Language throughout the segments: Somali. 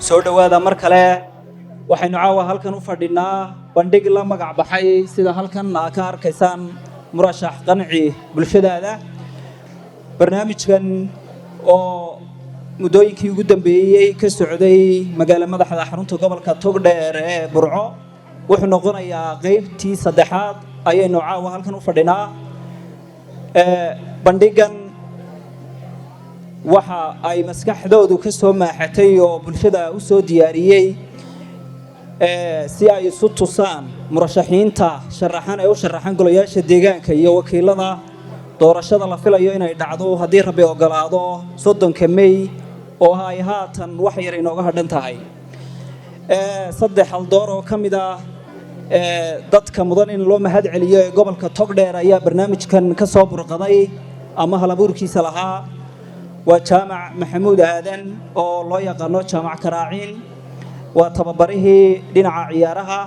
soo dhawaada mar kale waxaynu caawa halkan u fadhinaa bandhig la magac baxay sida halkan aad ka arkaysaan murashax qanci bulshadaada barnaamijkan oo muddooyinkii ugu dambeeyay ka socday magaalada madaxda xarunta gobolka Togdheer ee Burco wuxuu noqonayaa qaybtii saddexaad ayaynu caawa halkan u fadhinaa bandhigan waxa ay maskaxdoodu ka soo maaxatay oo bulshada u soo diyaariyay si ay isu tusaan murashaxiinta sharaxan ee u sharaxan golayaasha deegaanka iyo wakiilada doorashada la filayo inay dhacdo haddii Rabbi ogolaado 30 May oo ay haatan wax yar inooga hadhan tahay saddex hal door oo kamid ah dadka mudan in loo mahad celiyo ee gobolka Togdheer ayaa barnaamijkan ka soo burqaday ama halabuurkiisa lahaa وجامع محمود آدن أو الله يقانو جامع كراعين وتببره دينع عيارها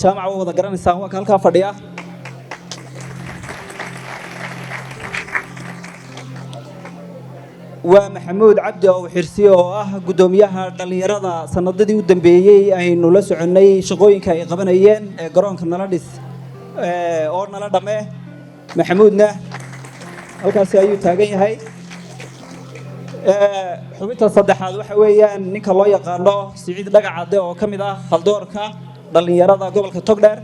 جامع ووضع قران الساوة كالكا فرديا ومحمود عبد أو حرسيو قدوميها دليرada sanadadii u dambeeyay aynu la soconay shaqooyinka ay qabanayeen garoonka Naladis oo nala dhame Maxamuudna halkaas ayuu taagan yahay xubinta saddexaad waxa weeyaan ninka loo yaqaano Siciid Dhagacade oo kamid ah haldoorka dhalinyarada gobolka Togdheer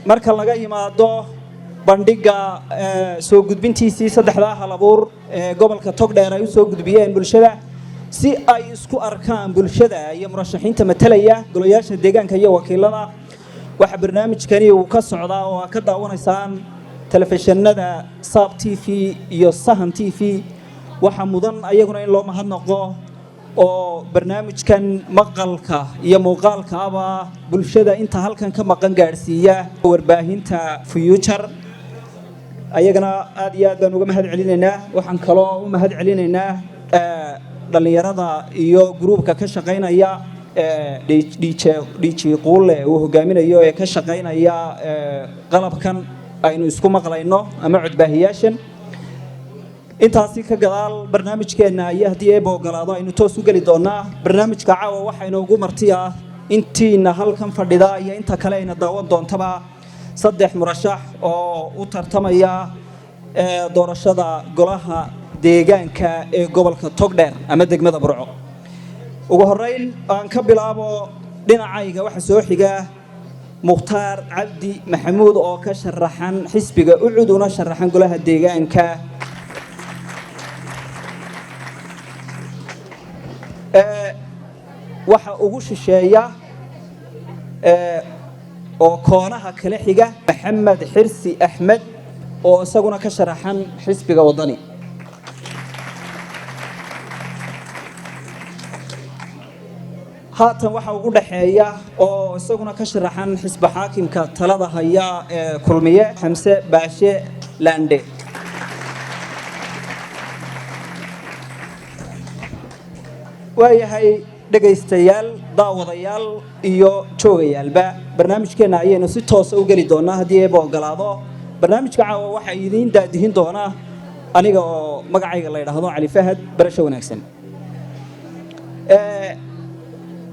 marka laga yimaado bandhiga soo gudbintiisii saddexda halabuur ee gobolka Togdheer ay soo gudbiyeen bulshada si ay isku arkaan bulshada iyo murashaxiinta matalaya golayaasha deegaanka iyo wakiilada waxa barnaamijkani uu ka socdaa oo ka daawanaysaan telefishinada Sab TV iyo Sahan TV waxa mudan ayaguna in loo mahadnaqo oo barnaamijkan maqalka iyo muuqaalka aba bulshada inta halkan ka maqan gaarsiiya warbaahinta Future ayagana aad iyo aad baan uga mahad celinaynaa waxaan kaloo u mahad celinaynaa dhalinyarada iyo groupka ka shaqeynaya DJ Quule oo hogaaminayo ee ka shaqeynaya qalabkan aynu isku maqlayno ama codbaahiyaashan intaasi ka gadaal barnaamijkeena ayaa hadii ay boogolaado aynu toos u gali doonaa barnaamijka caawa waxaynu ugu martiyaa intiina halkan fadhida iyo inta kale ayna daawan doontaba saddex murashax oo u tartamaya doorashada golaha deegaanka ee gobolka Togdheer ama degmada Burco ugu horeyn aan ka bilaabo dhinacayga waxa soo xiga Mukhtaar Cabdi Maxamuud oo ka sharaxan xisbiga ucud una sharaxan golaha deegaanka waxa ugu shisheeya oo koonaha kala xiga Maxamed Xirsi Axmed oo isaguna ka sharaxan xisbiga wadani haatan waxa ugu dhaxeeya oo isaguna ka sharaxan xisbi xaakimka talada haya ee kulmiye Xamse Baashe Lande waayahay dhageystayaal daawadayaal iyo joogayaalba barnaamijkeena ayaynu si toos ah u gali doonaa hadii ay ogolaado barnaamijka caawa waxa idin daadihin doona aniga oo magacayga la yiraahdo Cali Fahad barasho wanaagsan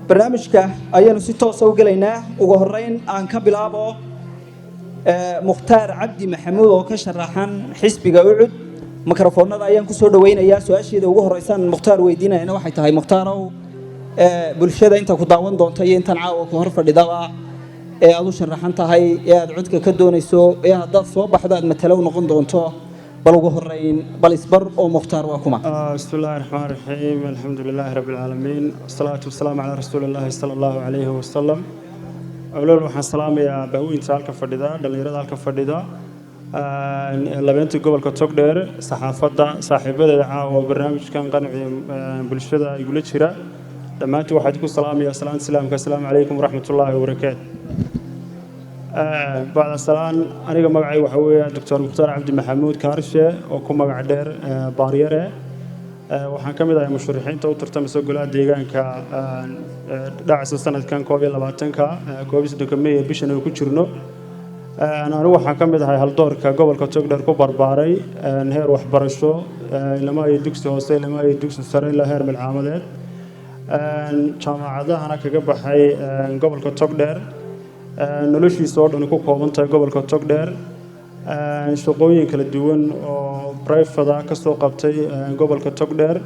barnaamijka ayaynu si toos ah u galaynaa ugu horeyn aan ka bilaabo Mukhtaar Cabdi Maxamuud oo ka sharaxan xisbiga ucud mikrofoonada ayaan ku soo dhaweynayaa su'aasheeda ugu horeysan Mukhtaar weydiinayna waxay tahay Mukhtaarow bulshada inta ku daawan doonta iyo intan caawa ku hor fadhidaba ee aad u sharaxan tahay ee aad codka ka doonayso ee haddaad soo baxdo aad matalow noqon doonto bal ugu horeyn bal isbar oo Mukhtaar waa kuma bismillaahir rahmaanir rahiim alxamdulillaahi rabbil aalamiin wasalaatu wasalaamu ala rasuulillaahi sallallahu alayhi wa sallam awlan waxaan salaamayaa bahweynta halka fadhida dhalinyarada halka fadhida labeenta gobolka Togdheer saxaafadda saaxiibadeeda caawa barnaamijkan qanci bulshada ay gula jira dhamaantii waxaad ku salaamayaa salaam salaamka assalaamu alaykum waraxmatullaahi wabarakaatuh بعد السلام أنا مقعي وحوي دكتور مختار عبد محمود كارشة وكم مقع دير باريرة وحنكمل ذا مشروعين تو ترتمس قلاد ديجان ك دعس السنة كان كوفي لبعتن كا كوفي سدكمية بيشنا وكتشرنو anigu waxaan ka mid ahay haldoorka gobolka Togdheer ku barbaaray heer waxbarasho ilaa ay dugsi hoose ilaa ay dugsi sare ilaa heer milcaamadeed jaamacadahana kaga baxay gobolka Togdheer noloshiisa oo dhan ku kooban tahay gobolka Togdheer shaqooyin kala duwan oo private ka soo qabtay gobolka Togdheer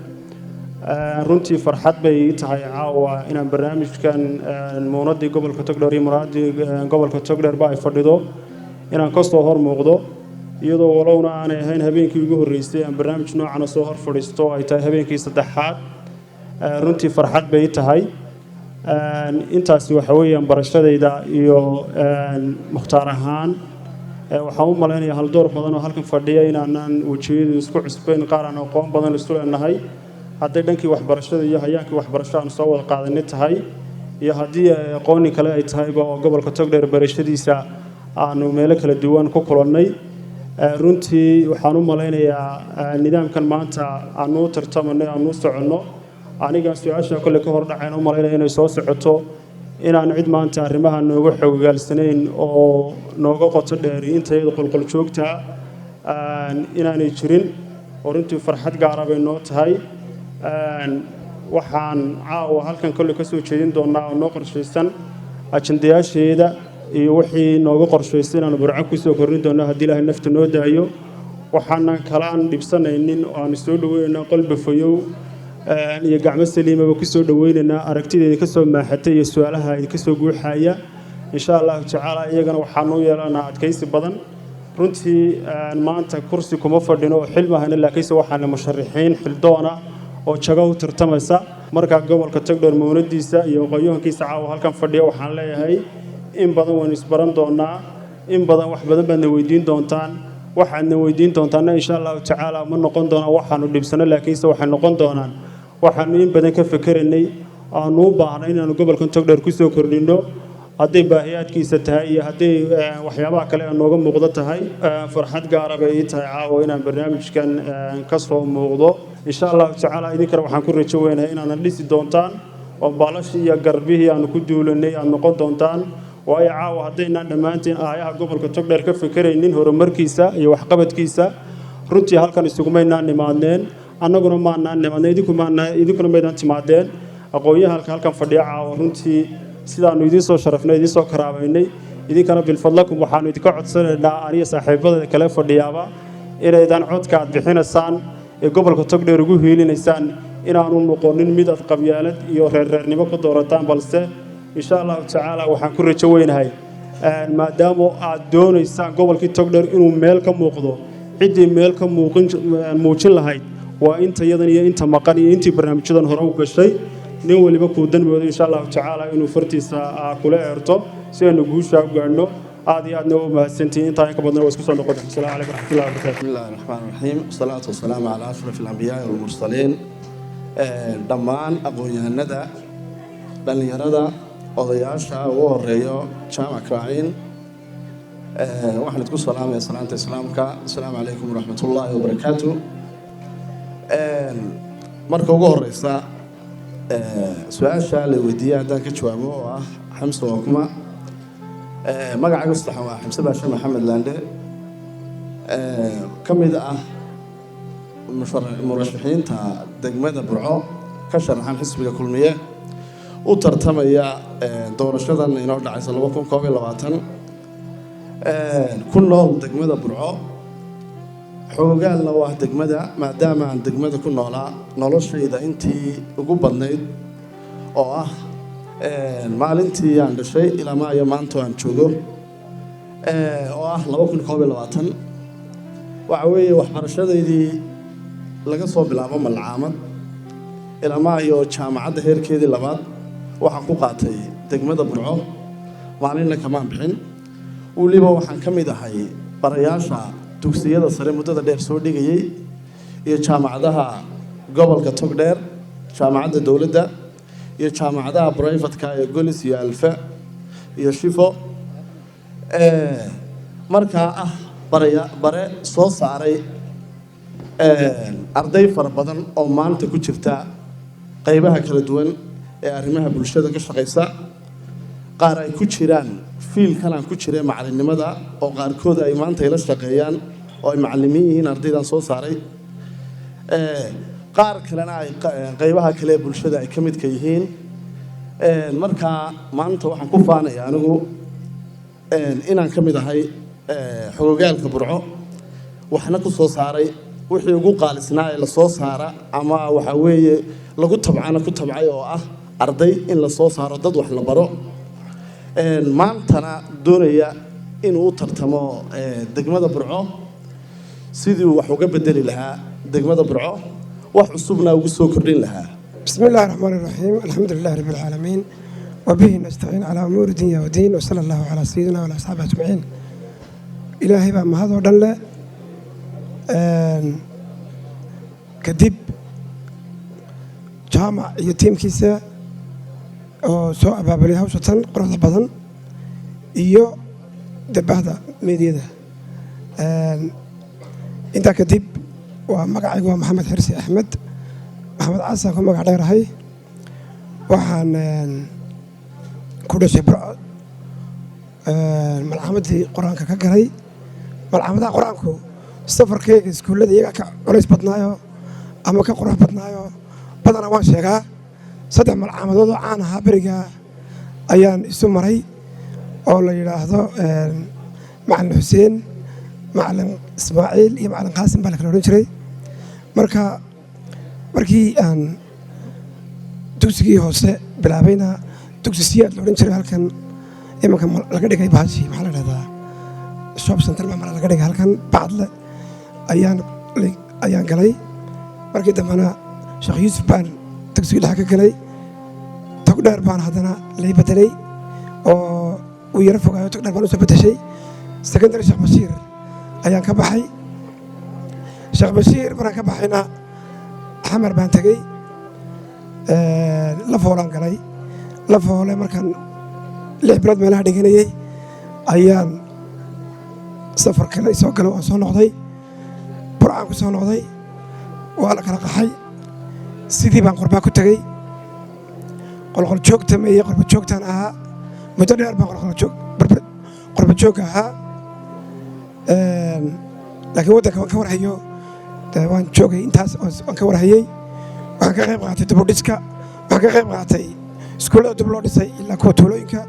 runtii farxad bay tahay caawa inaan barnaamijkan muunadii gobolka Togdheer iyo muraadii gobolka Togdheer ba ay fadhido inaan ka soo hor muuqdo iyadoo walowna aan ahayn habeenkii ugu horeysay aan barnaamij noocan soo hor fadhiisto ay tahay habeenkii saddexaad runtii farxad bay tahay intaasi waxa weeyaan barashadayda iyo muxtaar ahaan waxaan u maleynayaa hal door badan oo halkan fadhiya inaan wajiyada isku cusbeen qaar aan aqoon badan isku leenahay hadday dhankii waxbarashada iyo hay'ankii waxbarashada aan soo wada qaadanay tahay iyo haddii aqoon kale ay tahay oo gobolka Togdheer barashadiisa aanu meel kala duwan ku kulannay runtii waxaan u maleynayaa nidaamkan maanta aanu tartamanay aanu soconno aniga su'aasha kale ka hor dhacayna u maleynayaa inay soo socoto inaan cid maanta arrimaha nooga xoogaalsanayn oo nooga qoto dheer intayada qolqol joogta inaanay jirin oo runtii farxad gaar ah bay noo tahay waxaan caawa halkan kale ka soo jeedin doonaa oo noo qorshaysan ajandayaasheeda iyo wixii nooga qorshaysan inaan burco ku soo korrin doono haddii Ilaahay nafta noo daayo waxaan kala aan dhibsanaynin oo aan soo dhaweynaa qalbi fayow iyo gacmo saliimaba ku soo dhaweynaynaa aragtideeda ka soo maaxatay iyo su'aalaha ay ka soo guuxaya insha Allah ta'ala iyagana waxaan u yeelanaa adkaysi badan runtii maanta kursi kuma fadhino xilmahana laakiinse waxaan musharaxiin xildoona oo jago u tartamaysa marka gobolka Togdheer muunadiisa iyo qoyoonkiisa caawa halkan fadhiya waxaan leeyahay in badan waan isbaran doonaa in badan wax badan baad weydiin doontaan waxaadna weydiin doontaan insha Allah ta'ala ma noqon doona waxaanu dhibsano laakiinse waxay noqon doonaan waxaanu in badan ka fikirnay aanu u baahnay inaan gobolka Togdheer ku soo kordhino hadday baahiyaadkiisa tahay iyo hadday waxyaabaha kale nooga muuqdo tahay farxad gaar ah bay tahay caawa inaan barnaamijkan ka soo muuqdo insha Allah ta'ala idinkana waxaan ku rajo weynahay inaan dhisi doontaan oo baalash iyo garbihii aan ku duulanay aan noqon doontaan waayo caawa haddaynan dhammaantiin aayaha gobolka Togdheer ka fikiraynin horumarkiisa iyo waxqabadkiisa runtii halkan isugumaynaan nimaadneen annaguna maanaan nimaadneen idinkuna maydaan timaadeen aqoonyaha halkan fadhiya caawa runtii sidaanu idin soo sharafnay idin soo karaabaynay idinkana bil fadlakum waxaanu idinka codsanaynaa aniga saaxiibada kale fadhiyaaba inaydan codka aad bixinaysaan ee gobolka Togdheer ugu hiilinaysaan inaanu noqonin mid ad qabyaalad iyo reernimo ku doorataan balse insha Allah ta'ala waxaan ku rajo weynahay maadaama aad doonaysaan gobolka Togdheer inuu meel ka muuqdo cidii meel ka muujin lahayd waa inta yadan iyo inta maqan iyo intii barnaamijyadan hore u gashay nin waliba ku danboodo insha Allah ta'ala inuu fartiisa kula eerto si aanu guusha u gaarno aad iyo aadna u mahadsantiin inta ay ka badnaa isku soo noqoto assalamu alaykum warahmatullahi wabarakatuh bismillahir rahmanir rahim wassalatu wassalamu ala ashrafil anbiya'i wal mursalin dhammaan aqoonyahanada dhalinyarada odayaasha ugu horeeyo jaamac Kraa'in waxaan idinku salaamayaa salaanta islaamka assalamu alaykum warahmatullahi wabarakatuh marka ugu horeysa su'aasha la weydiiyay haddaan ka jawaabo oo ah xamse waa kuma magacaygu saxan waa xamse baashe maxamed laande ka mid ah murashaxiinta degmada Burco ka sharaxan xisbiga kulmiye u tartamaya doorashadan inoo dhacaysa 2022 ku nool degmada Burco xoogaalna waa degmada maadaama aan degmada ku noolaa noloshayda intii ugu badnayd oo ah maalintii aan dhashay ilaa maanta aan joogo oo ah 2022 waxa weeye waxbarashadeedii laga soo bilaabo malcaamad ilaa jaamacadda heerkeedii labaad waxaan ku qaatay degmada Burco maalinna kama bixin waliba waxaan ka mid ahay barayaasha dugsiyada sare muddada dheer soo dhigayay iyo jaamacadaha gobolka Togdheer jaamacadda dawladda iyo jaamacadaha private-ka ee Golis iyo Alfa iyo Shifo markaa ah bare soo saaray arday fara badan oo maanta ku jirta qaybaha kala duwan ee arrimaha bulshada ka shaqeysa qaar ay ku jiraan fiilkan aan ku jiray macalinimada oo qaarkood ay maanta ila shaqeeyaan oo ay macallimiin yihiin ardaydan soo saaray qaar kalena ay qaybaha kale ee bulshada ay ka midka yihiin markaa maanta waxaan ku faanaya anigu inaan ka mid ahay xogogaalka Burco waxna ku soo saaray wixii ugu qaalisnaa ee la soo saara ama waxa weeye lagu tabcana ku tabcay oo ah arday in la soo saaro dad wax la baro maantana doonaya inuu u tartamo degmada Burco sidii wax uga bedeli lahaa degmada Burco wax cusubna ugu soo kordhin lahaa بسم الله الرحمن الرحيم الحمد لله رب العالمين وبه نستعين على أمور الدنيا والدين وصلى الله على سيدنا وعلى أصحابه أجمعين إلهي بقى ما هذا ودن كدب جامع يتيم كيسة أو سواء بابليها وشتن قرص بدن إيو دبهذا ميديا أنت كدب ومقعي محمد حرسي أحمد محمد عاصم كم قاعد يرهي وحن كل شيء برا ملعمد القرآن كجري ملعمد القرآن كو سفر كيك سكول الذي كعريس بدنايو أما كقرآن بدنايو بدنا وان شجع صدق ملعمد هذا عنها برجع أيان سمري أول يلاحظه معلم حسين معلم إسماعيل معلم قاسم بالك لو نشري markii aan dugsigii hoose bilaabayna dugsi siyaad loo oran jiray halkan imanka laga dhigay baashi maxaa la dhahdaa shop center ma laga dhigay halkan bacdle ayaan galay markii dambana Sheekh Yuusuf baan dugsigii dhexe ka galay tog dheer baan haddana lay bedelay oo uu yara fogaayo tog dheer baan u soo bedeshay secondary Sheekh Bashiir ayaan ka baxay Sheekh Bashiir markaan ka baxayna حمر بانتجي لفولان قلي لفولان مركان لعبرد ملاه دقنية أيام سفر كلا يسوق له أنصار نقضي برعان كسر نقضي وعلى كلا قحي سيدي بان قربا كتجي قل شوك تمية قرب شوك تنها مدري أربعة قل شوك قرب شوك ها لكن وده كور هيو waan joogay intaas aan ka warhayay waxaan ka qayb qaatay dib u dhiska waxaan ka qayb qaatay iskuulada dib loo dhisay ilaa kuwa tuulooyinka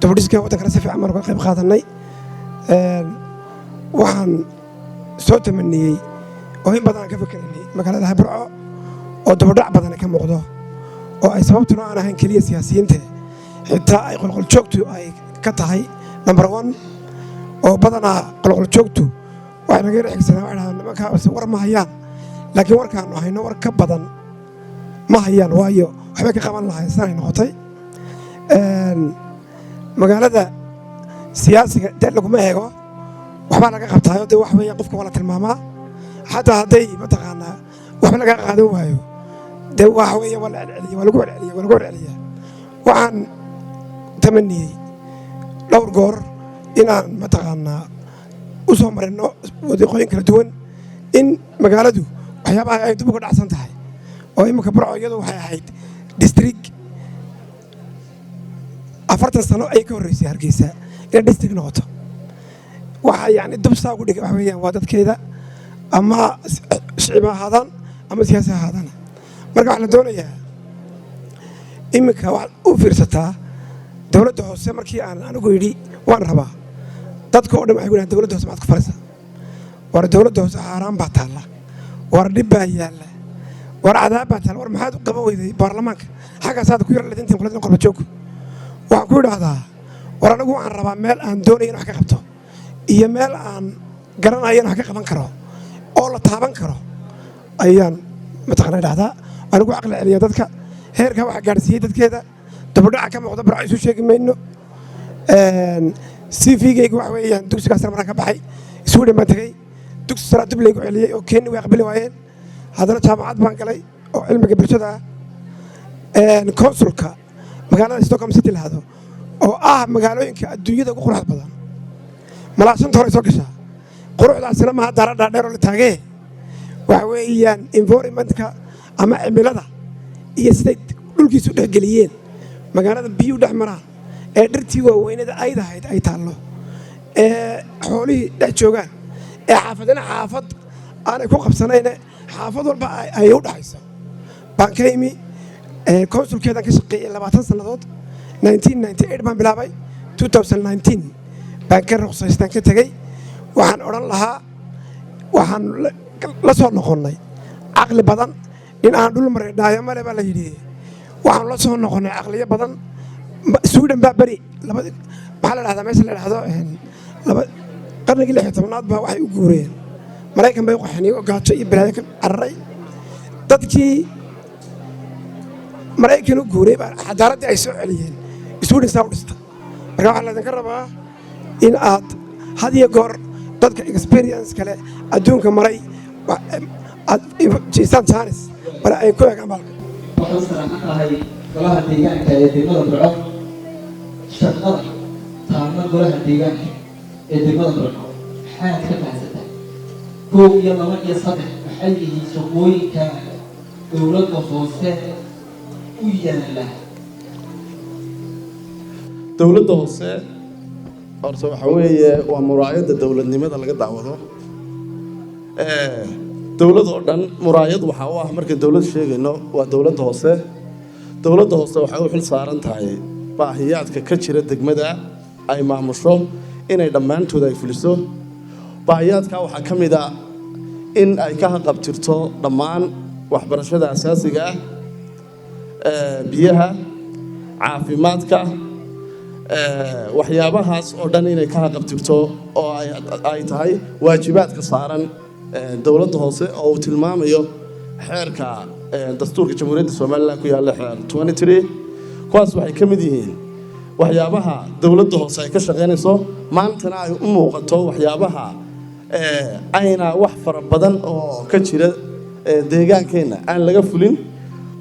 dib u dhiska waddankana si fiican baan uga qayb qaadanay waxaan soo tamaniyey oo in badan aan ka fikiraynay magaalada Burco oo dabadhac badan ka muuqdo oo ay sababtuna aan ahayn kaliya siyaasiyiinta xitaa ay qolqol joogtu ay ka tahay number 1 oo badanaa qolqol joogtu waxaan naga xigsanaa waxaan nimankaas war ma hayaan laakiin warkaan hayno war ka badan ma hayaan waayo waxba ka qaban lahayn sanay noqotay magaalada siyaasiga dad lagu ma eego waxba laga qabtaayo de wax weeyaan qofka wala tilmaamaa xataa haday mataqaana waxba laga qaadan waayo de wax weeyaan wala lagu celceliya waxaan tamaniyay dhowr goor inaan mataqaana usoo marino wadiiqooyin kala duwan in magaaladu waxyaabaha ay dib uga dhacsan tahay oo imika Burco iyadu waxay ahayd district 40 sano ay ka horeysay Hargeysa in district noqoto waxa yani dib saa ugu dhigay wax weeyaan waa dadkeeda ama shicib ahaadaan ama siyaasi ahaadaan marka waxa la doonayaa imika wax u fiirsataa dawladda hoose markii aan anigu yiri waan rabaa dadka oo dhan waxay ku dawladda hoose maad ku faraysa war dawladda hoose xaraan baa taala war dhib baa yaala war cadaab baa taala war maxaad u qaban weyday baarlamaanka xaggaas aad ku yar ladintiin qoladin qorba joog waxaan ku idhaahdaa war anigu waxaan rabaa meel aan doonayo in wax ka qabto iyo meel aan garanayo in wax ka qaban karo oo la taaban karo ayaan mataqaanaa idhaahdaa anigu aqli celiya dadka heerka waxa gaarsiiyay dadkeeda dabadhaca ka muuqda Burco isu sheegi mayno CV-gaygu wax weeyaan dugsigaas markaan ka baxay Sweden baan tagay dugsi sare dib leegu celiyay oo Kenya way aqbali waayeen haddana jaamacad baan galay oo cilmiga bulshada konsulka magaalada Stockholm City lahado oo ah magaalooyinka adduunyada ugu quruxda badan malaashan hore soo gashaa quruxdaasina ma dara dheer oo la taagay wax weeyaan environmentka ama cimilada iyo siday dhulkiisu dhexgeliyeen magaalada biyu dhex maraan ee dhirtii waaweynada aydahayd ay taallo ee xoolihii dhex joogaan ee xaafadina xaafad aanay ku qabsanayne xaafad walba ay u dhaxayso baan ka imi konsulkeedan ka shaqeeyey 20 sannadood 1998 baan bilaabay 2019 baan ka ruqsaystaan ka tegey waxaan odhan lahaa waxaan la soo noqonnay caqli badan in aan dhul maray dhaayo male baa la yidhi waxaan la soo noqonnay caqliyo badan suudhan baa beri maxaa la dhahdaa meesha la dhahdo qarnigii 16aad baa waxay u guureen maraykan bay u qaxeen iyagoo gaajo iyo balaayo ka cararay dadkii maraykan u guuray baa xadaaraddii ay soo celiyeen suudhan saa u dhista marka waxaa laydinka rabaa in aad had iyo goor dadka experience kale adduunka maray jiisaan jaanis bale ay ku eegaan balka waxaan saraxan tahay golaha deegaanka ee degmada Burco shaqada taama golaha deegaanka ee degmada Burco maxaad ka fahansantahay 1 iyo 2 iyo 3 maxay yihiin shaqooyinka dowladda hoose u yaala dowladda hoose horta waxa weeye waa muraayadda dowladnimada laga daawado dowlad oo dhan muraayad waxa uu ah marka dowlad sheegayno waa dowladda hoose waxay u xil saaran tahay baahiyaadka ka jira degmada ay maamusho inay dhammaantood ay fuliso baahiyaadka waxaa ka mid ah in ay ka qabtirto dhammaan waxbarashada asaasiga ah biyaha caafimaadka waxyaabahaas oo dhan inay ka qabtirto oo ay tahay waajibaadka saaran dowladda hoose oo uu tilmaamayo xeerka dastuurka jamhuuriyadda Soomaaliland ku yaalla xeer 23 kuwaas waxay ka mid yihiin waxyaabaha dowladda hoose ay ka shaqeynayso maantana ay u muuqato waxyaabaha ayna wax fara badan oo ka jira deegaankeena aan laga fulin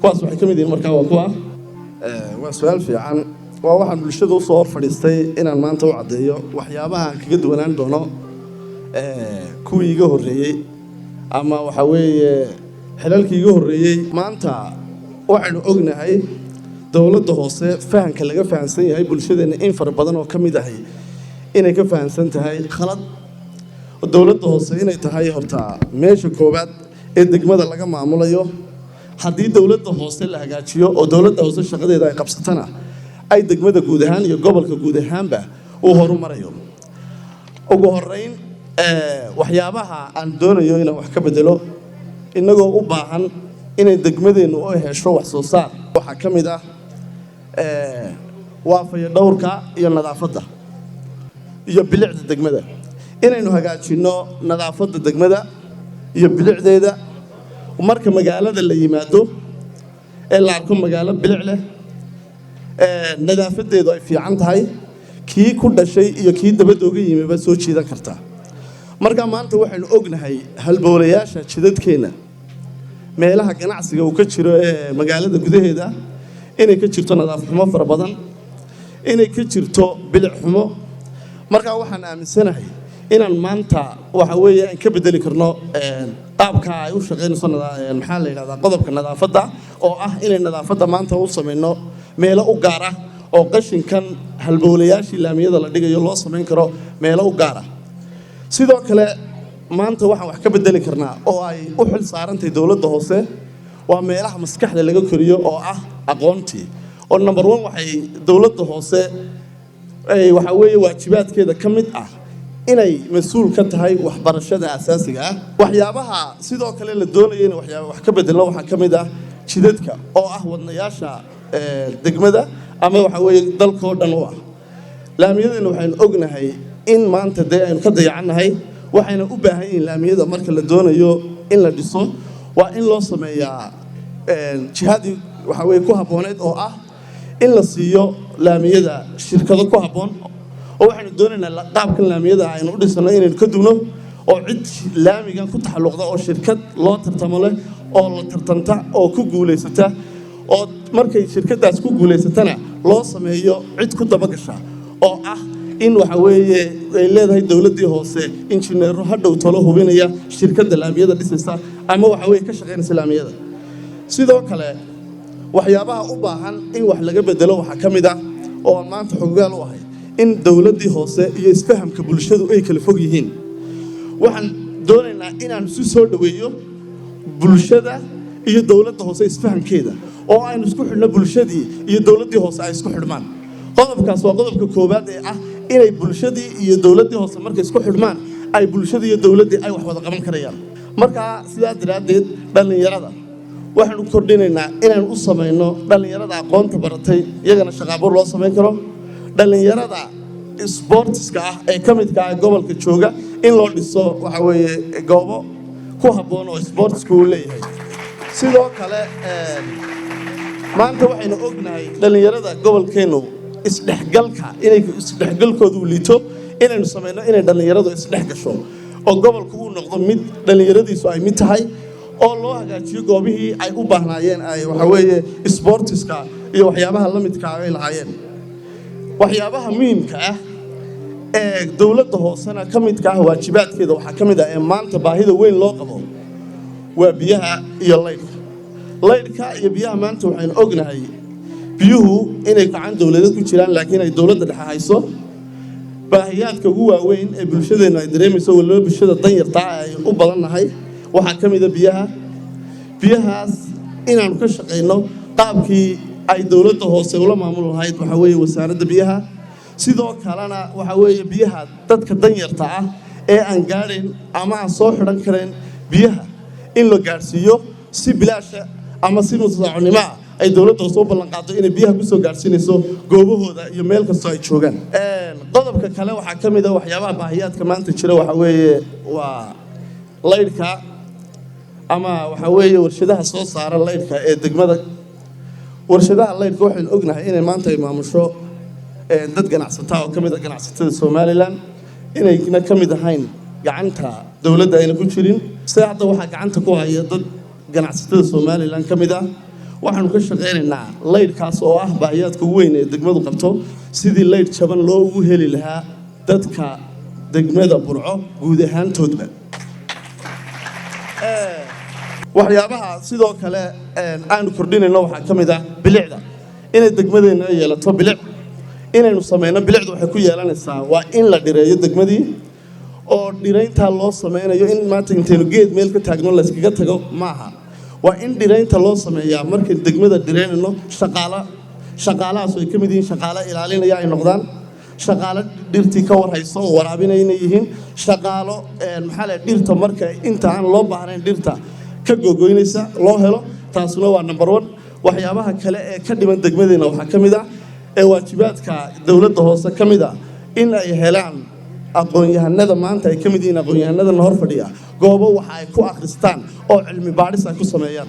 kuwaas waxay ka mid yihiin markaa waa kuwa waa su'aal fiican waa waxaan bulshada u soo fadhiistay inaan maanta u cadeeyo waxyaabaha kaga duwanaan doono kuwii iga horeeyay ama waxa weeye xilalkii iga horeeyay maanta waxaanu ognahay dowladda hoose fahanka laga fahansan yahay bulshadeena in far badan oo ka mid ah inay ka fahansan tahay khalad dowladda hoose inay tahay horta meesha koobaad ee degmada laga maamulayo haddii dowladda hoose la hagaajiyo oo dowladda hoose shaqadeeda ay qabsatana ay degmada guud ahaan iyo gobolka guud ahaanba uu horumarayo ugu horeyn waxyaabaha aan doonayo inaan wax ka bedelo inagoo u baahan inay degmadeenu oo hesho wax soo saar waxa ka mid ah waafayo dhowrka iyo nadaafadda iyo bilicda degmada inaynu hagaajino nadaafadda degmada iyo bilicdeeda marka magaalada la yimaado ee la arko magaalo bilic leh nadaafadeedu ay fiican tahay kii ku dhashay iyo kii dabadda uga yimiba soo jiidan kartaa marka maanta waxaynu ognahay halbowlayaasha jidadkeena meelaha ganacsiga uu ka jiro ee magaalada gudaheeda inay ka jirto nadaafad xumo fara badan inay ka jirto bilic xumo marka waxaan aaminsanahay inaan maanta waxa weeye aan ka bedeli karno qaabka ay u shaqeynayso maxaa la yiraahdaa qodobka nadaafadda oo ah inay nadaafadda maanta u sameeyno meelo u gaar ah oo qashinkan halbowlayaashii laamiyada la dhigayo loo sameyn karo meelo u gaar ah sidoo kale maanta waxaan wax ka bedeli karnaa oo ay u xil saarantahay dowladda hoose waa meelaha maskaxda laga koriyo oo ah aqoontii oo number 1 waxay dowladda hoose ay waxa weeye waajibaadkeeda ka mid ah inay mas'uul ka tahay waxbarashada asaasiga ah waxyaabaha sidoo kale la doonayo in wax ka bedelo waxa ka mid ah jidadka oo ah wadnayaasha degmada ama waxa weeye dalka oo dhan u ah laamiyadana waxaan ognahay in maanta aynu ka dayacanahay waxayna u baahan yihiin laamiyada marka la doonayo in la dhiso waa in loo sameeyaa jihadii waxa weeye ku habooneed oo ah in la siiyo laamiyada shirkado ku haboon oo waxaanu doonaynaa qaabkan laamiyada aynu u dhisano inaynu ka dugno oo cid laamigan ku taxalluqda oo shirkad loo tartamo leh oo la tartanta oo ku guuleysata oo markay shirkadaas ku guuleysatana loo sameeyo cid ku dabagasha oo ah in waxa weeye ay leedahay dawladii hoose injineero hadhow talo hubinaya shirkadda laamiyada dhisaysa ama waxa weeye ka shaqeynaysa laamiyada sidoo kale waxyaabaha u baahan in wax laga bedelo waxaa ka mid ah oo aan maanta xoggaal u ahay in dowladdii hoose iyo isfahamka bulshadu ay kala fog yihiin. waxaan doonaynaa inaan isu soo dhaweeyo bulshada iyo dowladda hoose isfahamkeeda oo aynu isku xidhno bulshadii iyo dowladdii hoose ay isku xidhmaan. qodobkaas waa qodobka koowaad ee ah inay bulshadii iyo dowladdii hoose markay isku xidhmaan ay bulshadii iyo dowladdii ay wax wada qaban karayaan. markaa sidaa daraaddeed dhallinyarada waxaanu kordhinaynaa inaan u samayno dhallinyarada aqoonta baratay iyagana shaqaabuur loo samayn karo. dhallinyarada sportiska ah ee ka midka ah gobolka jooga in loo dhiso waxa weeye goobo ku habboon oo sportsku uu leeyahay. sidoo kale maanta waxaynu ognahay dhallinyarada gobolkeennu isdhexgalkoodu liito inaynu samayno inay dhallinyaradu isdhex gasho oo gobolku uu noqdo mid dhallinyaradiisu ay mid tahay oo loo hagaajiyo goobihii ay u baahnaayeen ay waxa weeye sportiska iyo waxyaabaha la midka ay lahaayeen. waxyaabaha muhiimka ah ee dowladda hoosena ka midka ah waajibaadkeeda waxaa ka mid ah ee maanta baahida weyn loo qabo waa biyaha iyo laydhka iyo biyaha. maanta waxaynu ognahay biyuhu inay gacan dowladeed ku jiraan laakiin ay dowladda dhexe hayso. baahiyaadka ugu waaweyn ee bulshadeennu ay dareemayso waliba bulshada danyarta ay u badannahay waxaa ka mid a biyahaas inaanu ka shaqayno qaabkii ay dowladda hoose ula maamul lahayd waxa weeye wasaaradda biyaha. sidoo kalena waxa weeye biyaha dadka danyarta ah ee aan gaadhayn ama aan soo xidhan karayn biyaha in la gaadhsiiyo si bilaasha ama si mutadacunimo ah ay dowladda hoose u ballan qaado inay biyaha ku soo gaadhsiinayso goobahooda iyo meel kastoo ay joogaan. qodobka kale waxaa ka mid ah waxyaabaha baahiyaadka maanta jira waxa weeye waa laydhka ama waxa weeye warshadaha soo saara laydhka ee degmada. warshadaha laydhka waxaynu ognahay inay maanta ay maamusho dad ganacsata oo ka mid ah ganacsatada Somaliland inayna ka mid ahayn gacanta dowladda ayna ku jirin. sida hadda waxaa gacanta ku haya dad ganacsatada Somaliland ka mid ah. waxaanu ka shaqaynaynaa laydhkaas oo ah baahiyaadka ugu weyn ee degmadu qabto sidii laydh jaban loogu heli lahaa dadka degmada Burco guud ahaantoodba. waxyaabaha sidoo kale aanu kordhinayno waxaa ka mid ah bilicda inay degmadeenna yeelato bilic. inaynu samayno bilicdu waxay ku yeelanaysaa waa in la dhireeyo degmadii oo dhirayntaa loo samaynayo in maanta intaynu geed meel ka taagno la iskaga tago maaha. waa in dhiraynta loo sameeyaa markaynu degmada dhiraynayno shaqaalahaas ay ka mid yihiin shaqaale ilaalinaya ay noqdaan, shaqaale dhirtii ka warhayso oo waraabinaya inay yihiin, shaqaalo dhirta marka inta aan loo baahnayn dhirta ka gogoynaysa loo helo. taasuna waa number 1. waxyaabaha kale ee ka dhiman degmadeena waxaa ka mid ah ee waajibaadka dowladda hoose ka mid ah in ay helaan aqoon-yahanada maanta ay ka mid yihiin aqoon-yahanadana hor fadhiya goobo waxa ay ku akhristaan oo cilmi baadhis ay ku sameeyaan.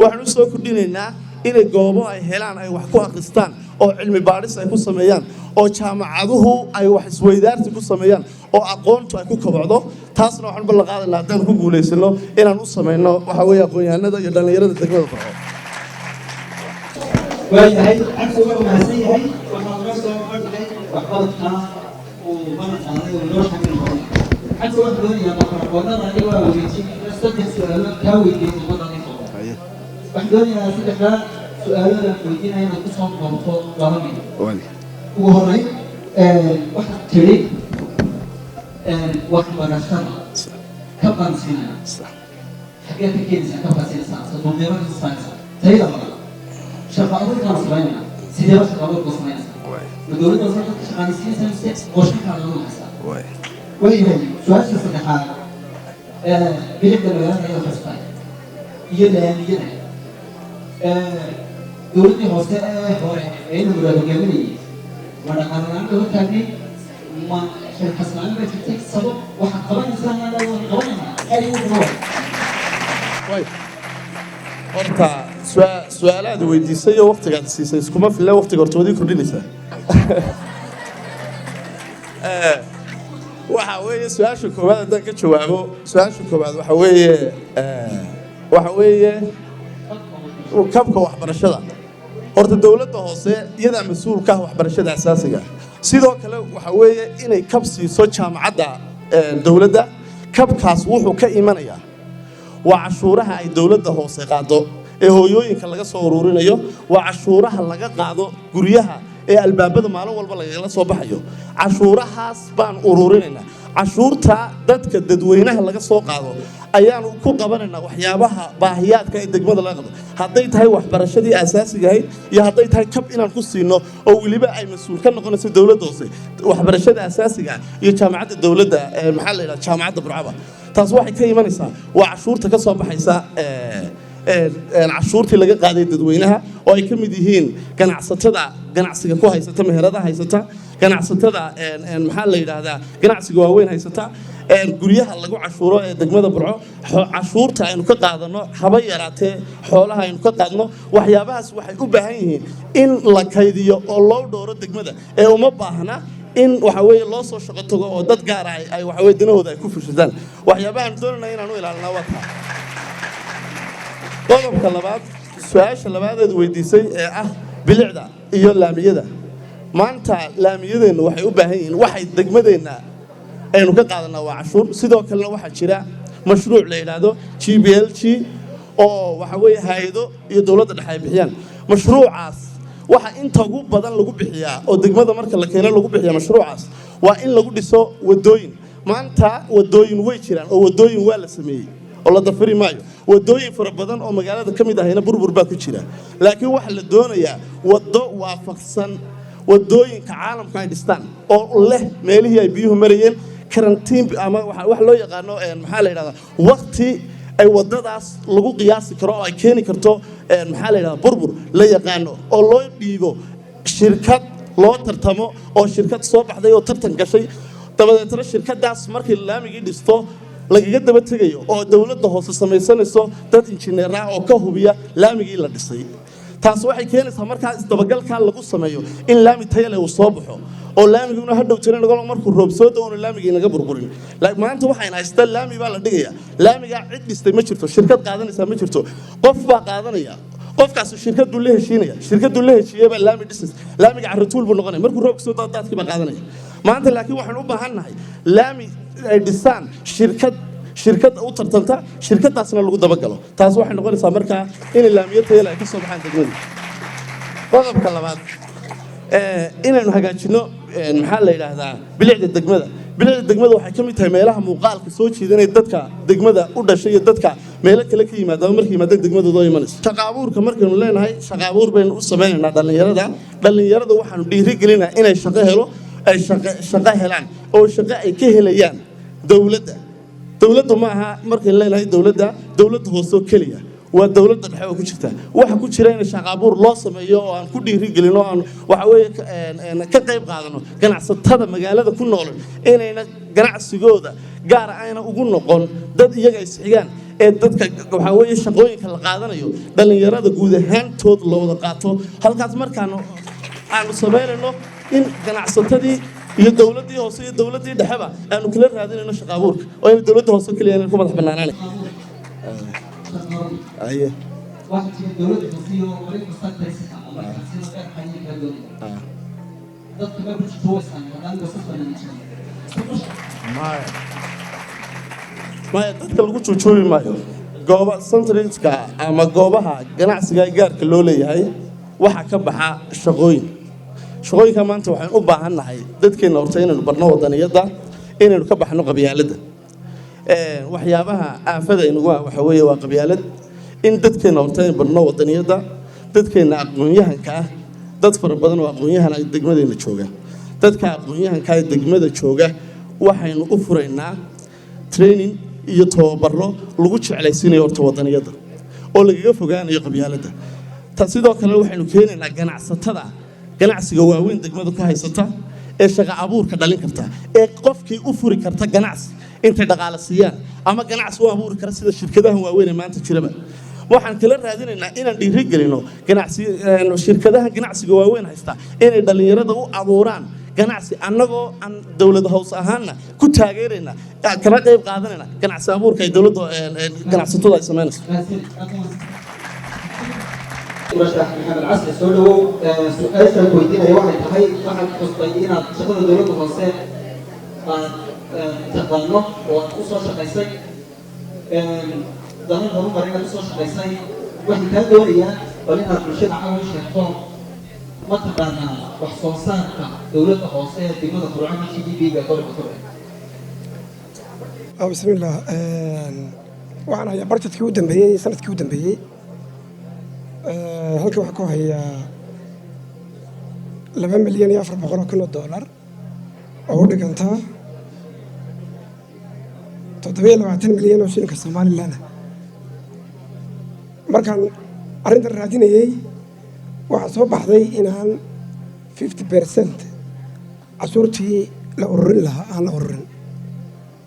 waxaan u soo kordhinaynaa inay goobo ay helaan ay wax ku akhristaan oo cilmi baadhis ay ku sameeyaan oo jaamacaduhu ay wax isweydaarsi ku sameeyaan oo aqoontu ay ku kobocdo. taasna waxaan ballan qaadaynaa haddaan ku guulaysano inaan u samayno waxa weeye aqoon-yahanada iyo dhallinyarada degmada Burco. waayahay cabsi waa mahadsan yahay waxaa laga soo ordhay waxqabadka uu balan qaaday oo loo xamin badan. cabsi waxaa doonayaa maqarqoonada aniga waa weydiin saddex su'aalo kaa weydiin ummadda nin kooban. waxaan doonayaa saddexdaa su'aaladan weydiinaya inaad ku soo koobto 2 minute. ugu horreyn waxaad tiri waxbarashada ka bansiinaya xaggee ka keenaysaa ka bansiinaysaa saduuqyaro ka saaraysaa tayada badan شقة أول كان صغيرة سيدي بس قبل قصنا بدوري ده صار شغال سياسة بس قشة كانوا نحسها وين سؤال شو في الحال بيجي الولايات هي الخصبة يلا دوري هوسة هو أين الولايات جميلة وانا قررنا له تاني ما في الخصبة بتفتح سبب واحد قبل إنسان هذا قبلنا أي نوع horta su'aalaad weydiisay oo waqtigaad siisay iskuma filla waqtiga hortoodii kordhinaysa. waxa weeye su'aasha koowaad haddaan ka jawaabo su'aasha koowaad waxa weeye kabka waxbarashada. horta dowladda hoose iyadaa mas-uul ka ah waxbarashada asaasiga. sidoo kale waxa weeye inay kab siiso jaamacadda dowladda. kabkaas wuxuu ka imanayaa waa cashuuraha ay dowladda hoose qaado ee hooyooyinka laga soo ururinayo waa cashuuraha laga qaado guryaha ee albaabada maalin walba lagala soo baxayo cashuurahaas baan ururinaynaa cashuurta dadka dadweynaha laga soo qaado ayaanu ku qabanaynaa waxyaabaha baahiyaadka ee degmada laga qabo hadday tahay waxbarashadii asaasiga ahayd iyo hadday tahay kab inaan ku siino oo weliba ay mas-uul ka noqonayso dowladda hoose waxbarashada asaasiga iyo jaamacadda dowladda maxaa la yidhaha jaamacadda burcaba taas waxay ka imanaysaa waa cashuurta ka soo baxaysa cashuurtii laga qaaday dadweynaha oo ay ka mid yihiin ganacsatada ganacsiga ku haysata meheradaha haysata ganacsatada maxaa la yidhaahdaa ganacsiga waaweyn haysata guryaha lagu cashuuro ee degmada burco cashuurta aynu ka qaadano haba yaraatee xoolaha aynu ka qaadno waxyaabahaas waxay u baahan yihiin in la kaydiyo oo loo dhowro degmada ee uma baahna in waxa weeye loo soo shaqo tago oo dad gaar ah ay waxa weeye danahooda ay ku fushadaan waxyaabaha aan doonayna inaan u ilaalinaa waa taa qodobka labaad su-aasha labaadeed weydiisay ee ah bilicda iyo laamiyada maanta laamiyadeenna waxay u baahan yihiin waxay degmadeenna aynu ka qaadanaa waa cashuur sidoo kalena waxaa jira mashruuc la yidhaahdo GBLG oo waxa weeye hay-ado iyo dowladda dhexe ay bixiyaan mashruucaas waxa inta ugu badan lagu bixiyaa oo degmada marka la keeno lagu bixiyaa mashruucaas waa in lagu dhiso wadooyin maanta wadooyin way jiraan oo wadooyin waa la sameeyey oo la dafiri maayo wadooyin fara badan oo magaalada ka mid ahayna burbur baa ku jira laakiin waxa la doonayaa wado waafaqsan wadooyinka caalamka ay dhistaan oo leh meelihii ay biyuhu marayeen karantiin ama wax loo yaqaano maxaa la yidhahdaa waqti ay wadadaas lagu qiyaasi karo oo ay keeni karto maxaa la yidhahdaa burbur la yaqaano oo loo dhiibo shirkad loo tartamo oo shirkad soo baxday oo tartan gashay dabadeetna shirkadaas markii laamigii dhisto lagaga daba tegayo oo dowladda hoose samaysanayso dad injineer ah oo ka hubiya laamigii la dhisay taas waxay keenaysaa markaa isdabagalka lagu sameeyo in laami tayo leh uu soo baxo oo laamiguna hadhow tiran markuu roob soo doono laamigii naga burburin laakiin maanta waxayna haystaa laami baa la dhigaya laamiga cid dhistay ma jirto shirkad qaadanaysa ma jirto qof baa qaadanaya qofkaas shirkadu la heshiinaya shirkadu la heshiiyay baa laami dhisay laamiga carratuul buu noqonaya markuu roob soo daadkii baa qaadanaya maanta laakiin waxaan u baahannahay laami ay dhisaan shirkad u tartanta shirkadaasna lagu dabagalo taas waxay noqonaysaa markaa in laamiyo tayo leh ay ka soo baxaan degmada qodobka labaad inaynu hagaajino maxaa la yidhaahdaa bilicda degmada waxay ka mid tahay meelaha muuqaalka soo jiidanaya dadka degmada u dhashay iyo dadka meelo kale ka yimaada markay yimaadeen degmadooda oo imanaysa shaqa abuurka markaynu leenahay shaqa abuur baynu u samaynaynaa dhallinyarada waxaanu dhiirigelinaa inay shaqo helo ay shaqo helaan oo shaqo ay ka helayaan dowladdu ma aha markaynu leenahay dowladda hoose oo keliya waa dowladda dhexe oo ku jirta waxa ku jira in shaqo abuur loo sameeyo oo aan ku dhiirigelino aan waxa weeye ka qayb qaadano ganacsatada magaalada ku nool inayna ganacsigooda gaar ayna ugu noqon dad iyaga isxigaan ee dadka waxa weeye shaqooyinka la qaadanayo dhalinyarada guud ahaantood loo wada qaato halkaas markaanu aanu sameynayno in ganacsatadii iyo dowladdii hoose iyo dowladdii dhexeba aanu kala raadinayno shaqo abuurka oo in dowladda hoose kaliya inay ku madax bannaanaanay أيه. واحد في الدولة الفلسطينية وقريب مستقبل سكة الله يحسن غير حي كالدولة. ضد ما بتش توسع وقال له صفر من ما dadka lagu joojoobi maayo goobaha centralska ama goobaha ganacsiga gaarka loo leeyahay waxa ka baxa shaqooyinka maanta waxaan u baahannahay dadkeena horta inaynu barno wadaniyada inaynu ka baxno qabyaaladda waxyaabaha aafada inagu waxa weeye waa qabyaalad in dadkeena horta ay barno wadaniyada dadkeena aqoon-yahanka ah dad fara badan oo aqoon-yahan ay degmadeena jooga dadka aqoon-yahanka ay degmada jooga waxaynu u furaynaa training iyo tababaro lagu jeclaysiinayo horta wadaniyada oo lagaga fogaanayo qabyaaladda sidoo kale waxaynu keenaynaa ganacsiga waaweyn degmada ku haysata ee shaqo abuurka dhalin karta ee qofkii u furi karta ganacsi intay dhaqaale siiyaan ama ganacsi u abuuri kara sida shirkadaha waaweyn ee maanta jiraba waxaan kala raadinaynaa inaan dhiirigelino shirkadaha ganacsiga waaweyn haysta inay dhalinyarada u abuuraan ganacsi annagoo aan dowlad hoose ahaanna ku taageerayna kala qayb qaadanayna ganacsi abuurka ay dowladda ganacsatada ay samaynayso مشرح محمد العسل سولو سؤال كويتين واحد هاي واحد قصدي إن شغل الدولة الفرنسية تقنّه وخصوصا شقيسي ظهر هم مرينا خصوصا شقيسي waxay kaa doonayaan bal inaad bulshada camal u sheegto mataqaanaa wax soo saarka dowladda hoose ee degmada Burco GDP-ga gobolka Togdheer. bismillaah waxaan hayaa barjetkii u dambeeyey sanadkii u dambeeyey halkan waxaan ku hayaa $2,400,000 oo u dhiganta 27 milyan oo shilinka Somaliland. markaan arrintan raadinayay waxaa soo baxday inaan 50% cashuurtii la ururin lahaa aan la ururin.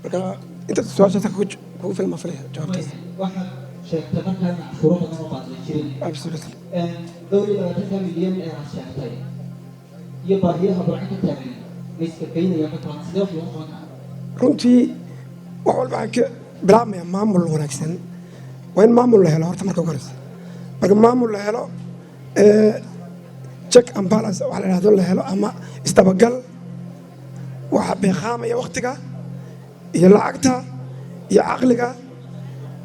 marka inta su'aashaas kugu filan ma filaya jawaabtaas. waxaad sheegtay markaan cashuuro badan oo qaadlay jirin. Absolutely. 27 milyan ee aad sheegtay iyo baahiyaha Burco ka taagan ma iska geynaya markaan sidee wax loo qaban karaa? runtii wax walba waxay ka bilaabmayaan maamul wanaagsan. waa in maamul la helo horta marka ugu horeysa. marka maamul la helo check and balance waxa la yidhahdo la helo ama isdabagal waxa beeqaamaya waqtiga iyo lacagta iyo caqliga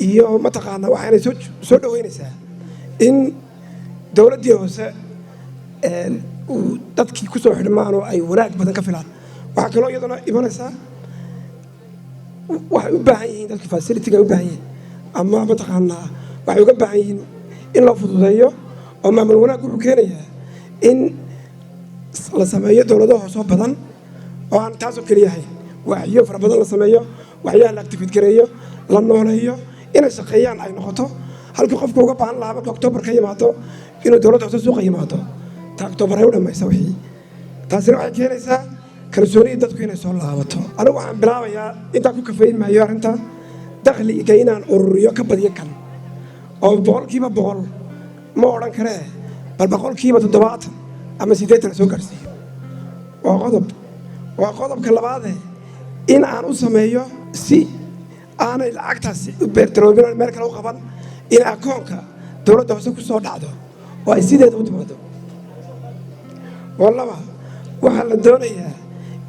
iyo mataqaana waxaanay soo dhaweynaysaa in dowladdii hoose uu dadkii ku soo xidhmaan oo ay wanaag badan ka filaan. waxaa kaloo iyadana imanaysaa waxay u baahan yihiin dadka facility-ga u baahan yihiin ama mataqaanaa waxay uga baahan yihiin in loo fududeeyo oo maamul wanaag wuxuu keenayaa in la sameeyo dowlado hoosoo badan oo aan taasoo keliya ahayn waxyo fara badan la sameeyo waxyaha la activate gareeyo la nooleeyo inay shaqeeyaan ay noqoto halkii qofka uga baahan lahaa marka October ka yimaado inuu dowladda hoose suuqa yimaado ta October ay u dhamayso wixii taasina waxay keenaysaa kalsoonida dadku inay soo laabato. anigu waxaan bilaabayaa intaan ku kafeyn maayo arrinta dakhliga inaan ururiyo ka badiyo kan oo 100% ma odhan karee bal 70% ama 80 soo gaarsiiyo. waa qodobka labaad in aan u sameeyo si aanay lacagtaasi u beertaroobin meel kale u qaban in akoonka dowladda hoose ku soo dhacdo oo ay sideeda u timaado. wallaba waxaa la doonayaa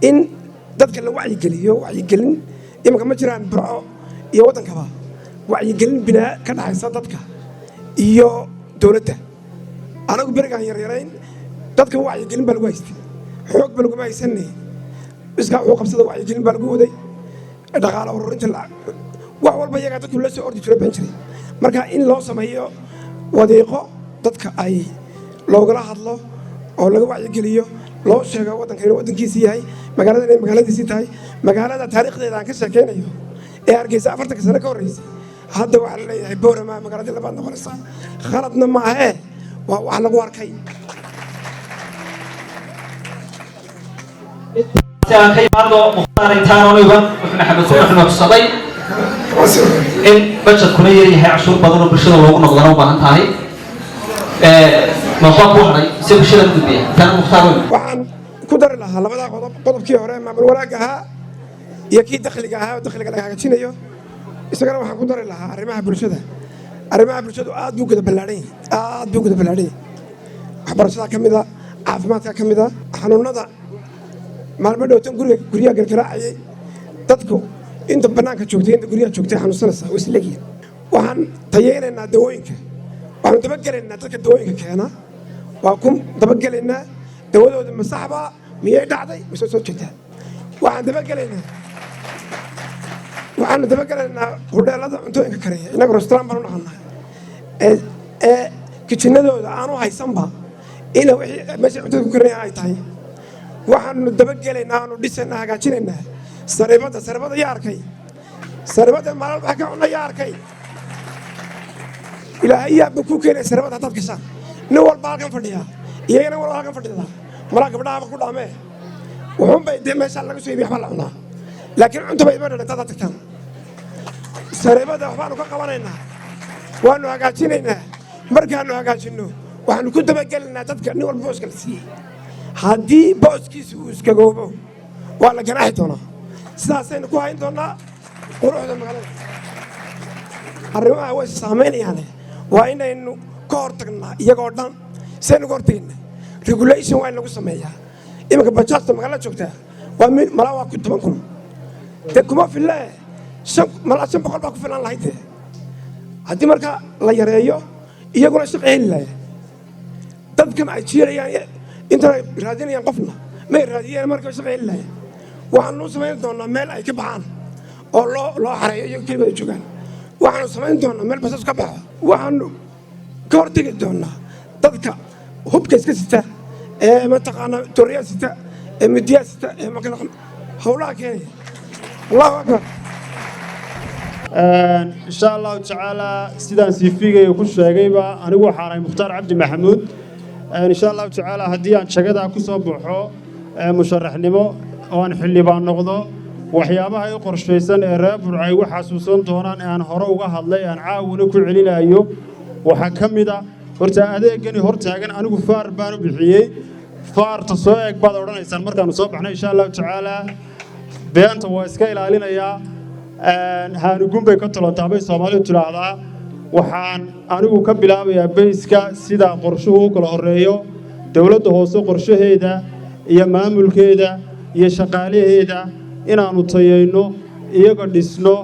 in dadka la wacyigelin imanka ma jiraan Burco iyo waddankaba wacyigelin binaa ka dhaxaysa dadka iyo dowladda. anagu berigaan yaryarayn dadka wacyigelin baa lagu haystay xoog baa laguma haysanay iskaa wuxuu qabsada wacyigelin baa lagu waday dhaqaale ururinta wax walba iyagaa dadku la soo ordi jiro baan jiray. marka in loo sameeyo wadiiqo dadka ay loogala hadlo oo laga wacyigeliyo loo sheego waddanka inuu waddankiisii yahay magaalada inay magaaladiisii tahay magaalada taariikhdeeda aan ka sheekaynayo ee Hargeysa 40 sano ka horreysay hadda waxaa la leeyahay Boorama magaaladii labaad noqonaysa khaladna ma ahe waa wax lagu arkay. ka yimaado mukhtaar intaan oo iban wuxuu xusabay in budgetkuna yar yahay cashuur badan oo bulshada loogu noqdana u baahan tahay waxaan ku dari lahaa labada qodobkii hore maamul wanaag ahaa iyo kii dakhliga ahaa oo dakhliga laga hagaajinayo isagana waxaan ku dari lahaa arrimaha bulshadu aad buu guda ballaadhan waxbarashada ka mida caafimaadka ka mida xanuunada maalmo dhowtan guryaha gargaraacayay dadku inta bannaanka joogtay inta guryaha joogtay xanuunsanaysa oo isleegiin waxaan tayeynaynaa dawooyinka waxaanu dabagelaynaa dadka dawooyinka keena waa ku dabagelaynaa dawadooda masaxba miyay dhacday mise soo jeedaa waxaanu dabagelaynaa hudheelada cuntooyinka kareeya innagu restaurant baan u naqanaa ee kijinadooda aanu haysanba ina wixii meesha cuntada ku karinaya ay tahay waxaanu dabagelaynaa aanu dhisaynaa hagaajinaynaa saribada yaa arkay saribada maalin wax ka cunna yaa arkay ilaahay yaabba kuu keenaya saribada haddaad gashaan nin walba halkan fadhiyaa iyagana walba halkan fadhida malaa gabdhaha ku dhaamee wuxuunbay dee meeshaan laga soo iibiya waxbaa la cunaa laakiin cunta bay idma dhadhan haddaad tagtaan saribada waxbaanu ka qabanaynaa waanu hagaajinaynaa markaanu hagaajinno waxaanu ku dabagelaynaa dadka nin walba booska la siiyey haddii booskiisa uu iskagoobo waa la ganaaxi doonaa sidaasaynu ku hayn doonaa quruxda magaalada arrimaha way saameynayaane waa inaynu ka hortagnaa iyagoo dhan sidaynu ka hortagayna regulation waa in lagu sameeyaa iminka bajaajta magaalada joogtaa waa malaa waa 10,000 dee kuma fille malaa 500 baa ku filan lahayd dee haddii marka la yareeyo iyaguna shaqayn laaya dadkan ay jiirayaan intana raadinayaan qofna may raadiyeen marka shaqayn laaya waxaanu samayn doonaa meel ay ka baxaan oo loo xareeyo iyo keliya joogaan waxaanu samayn doonaa meel basas ka baxo waxaanu ka hortegi doonaa dadka hubka iska sita ee mataqaana torriya sita ee midiya sita ee makala howlaha keenaya allahu akbar إن شاء الله تعالى سيدان سيفيغا يكون شاقيبا أنا وحاري مختار عبد محمود إن شاء الله تعالى هديان شاقدا كسو بوحو مشرح نمو وان حلي بان نقضو وحيابها يقرش فيسان إراب ورعي وحاسوسون دونان أن هروغا هدلي أن عاونو كعلينا أيو وحكمي دا horta adeegani hor taagan anigu faar baan u bixiyay faarta soo eeg baad oranaysan markaan soo baxnay insha Allah taala beenta waa iska ilaalinayaa haanu gumbay ka talotaabay Soomaalidu tiraahdaa waxaan anigu ka bilaabayaa bayska sida qorshuhu kala horeeyo dawladda hoose qorshaheeda iyo maamulkeeda iyo shaqaalaheeda inaanu tayeyno iyaga dhisno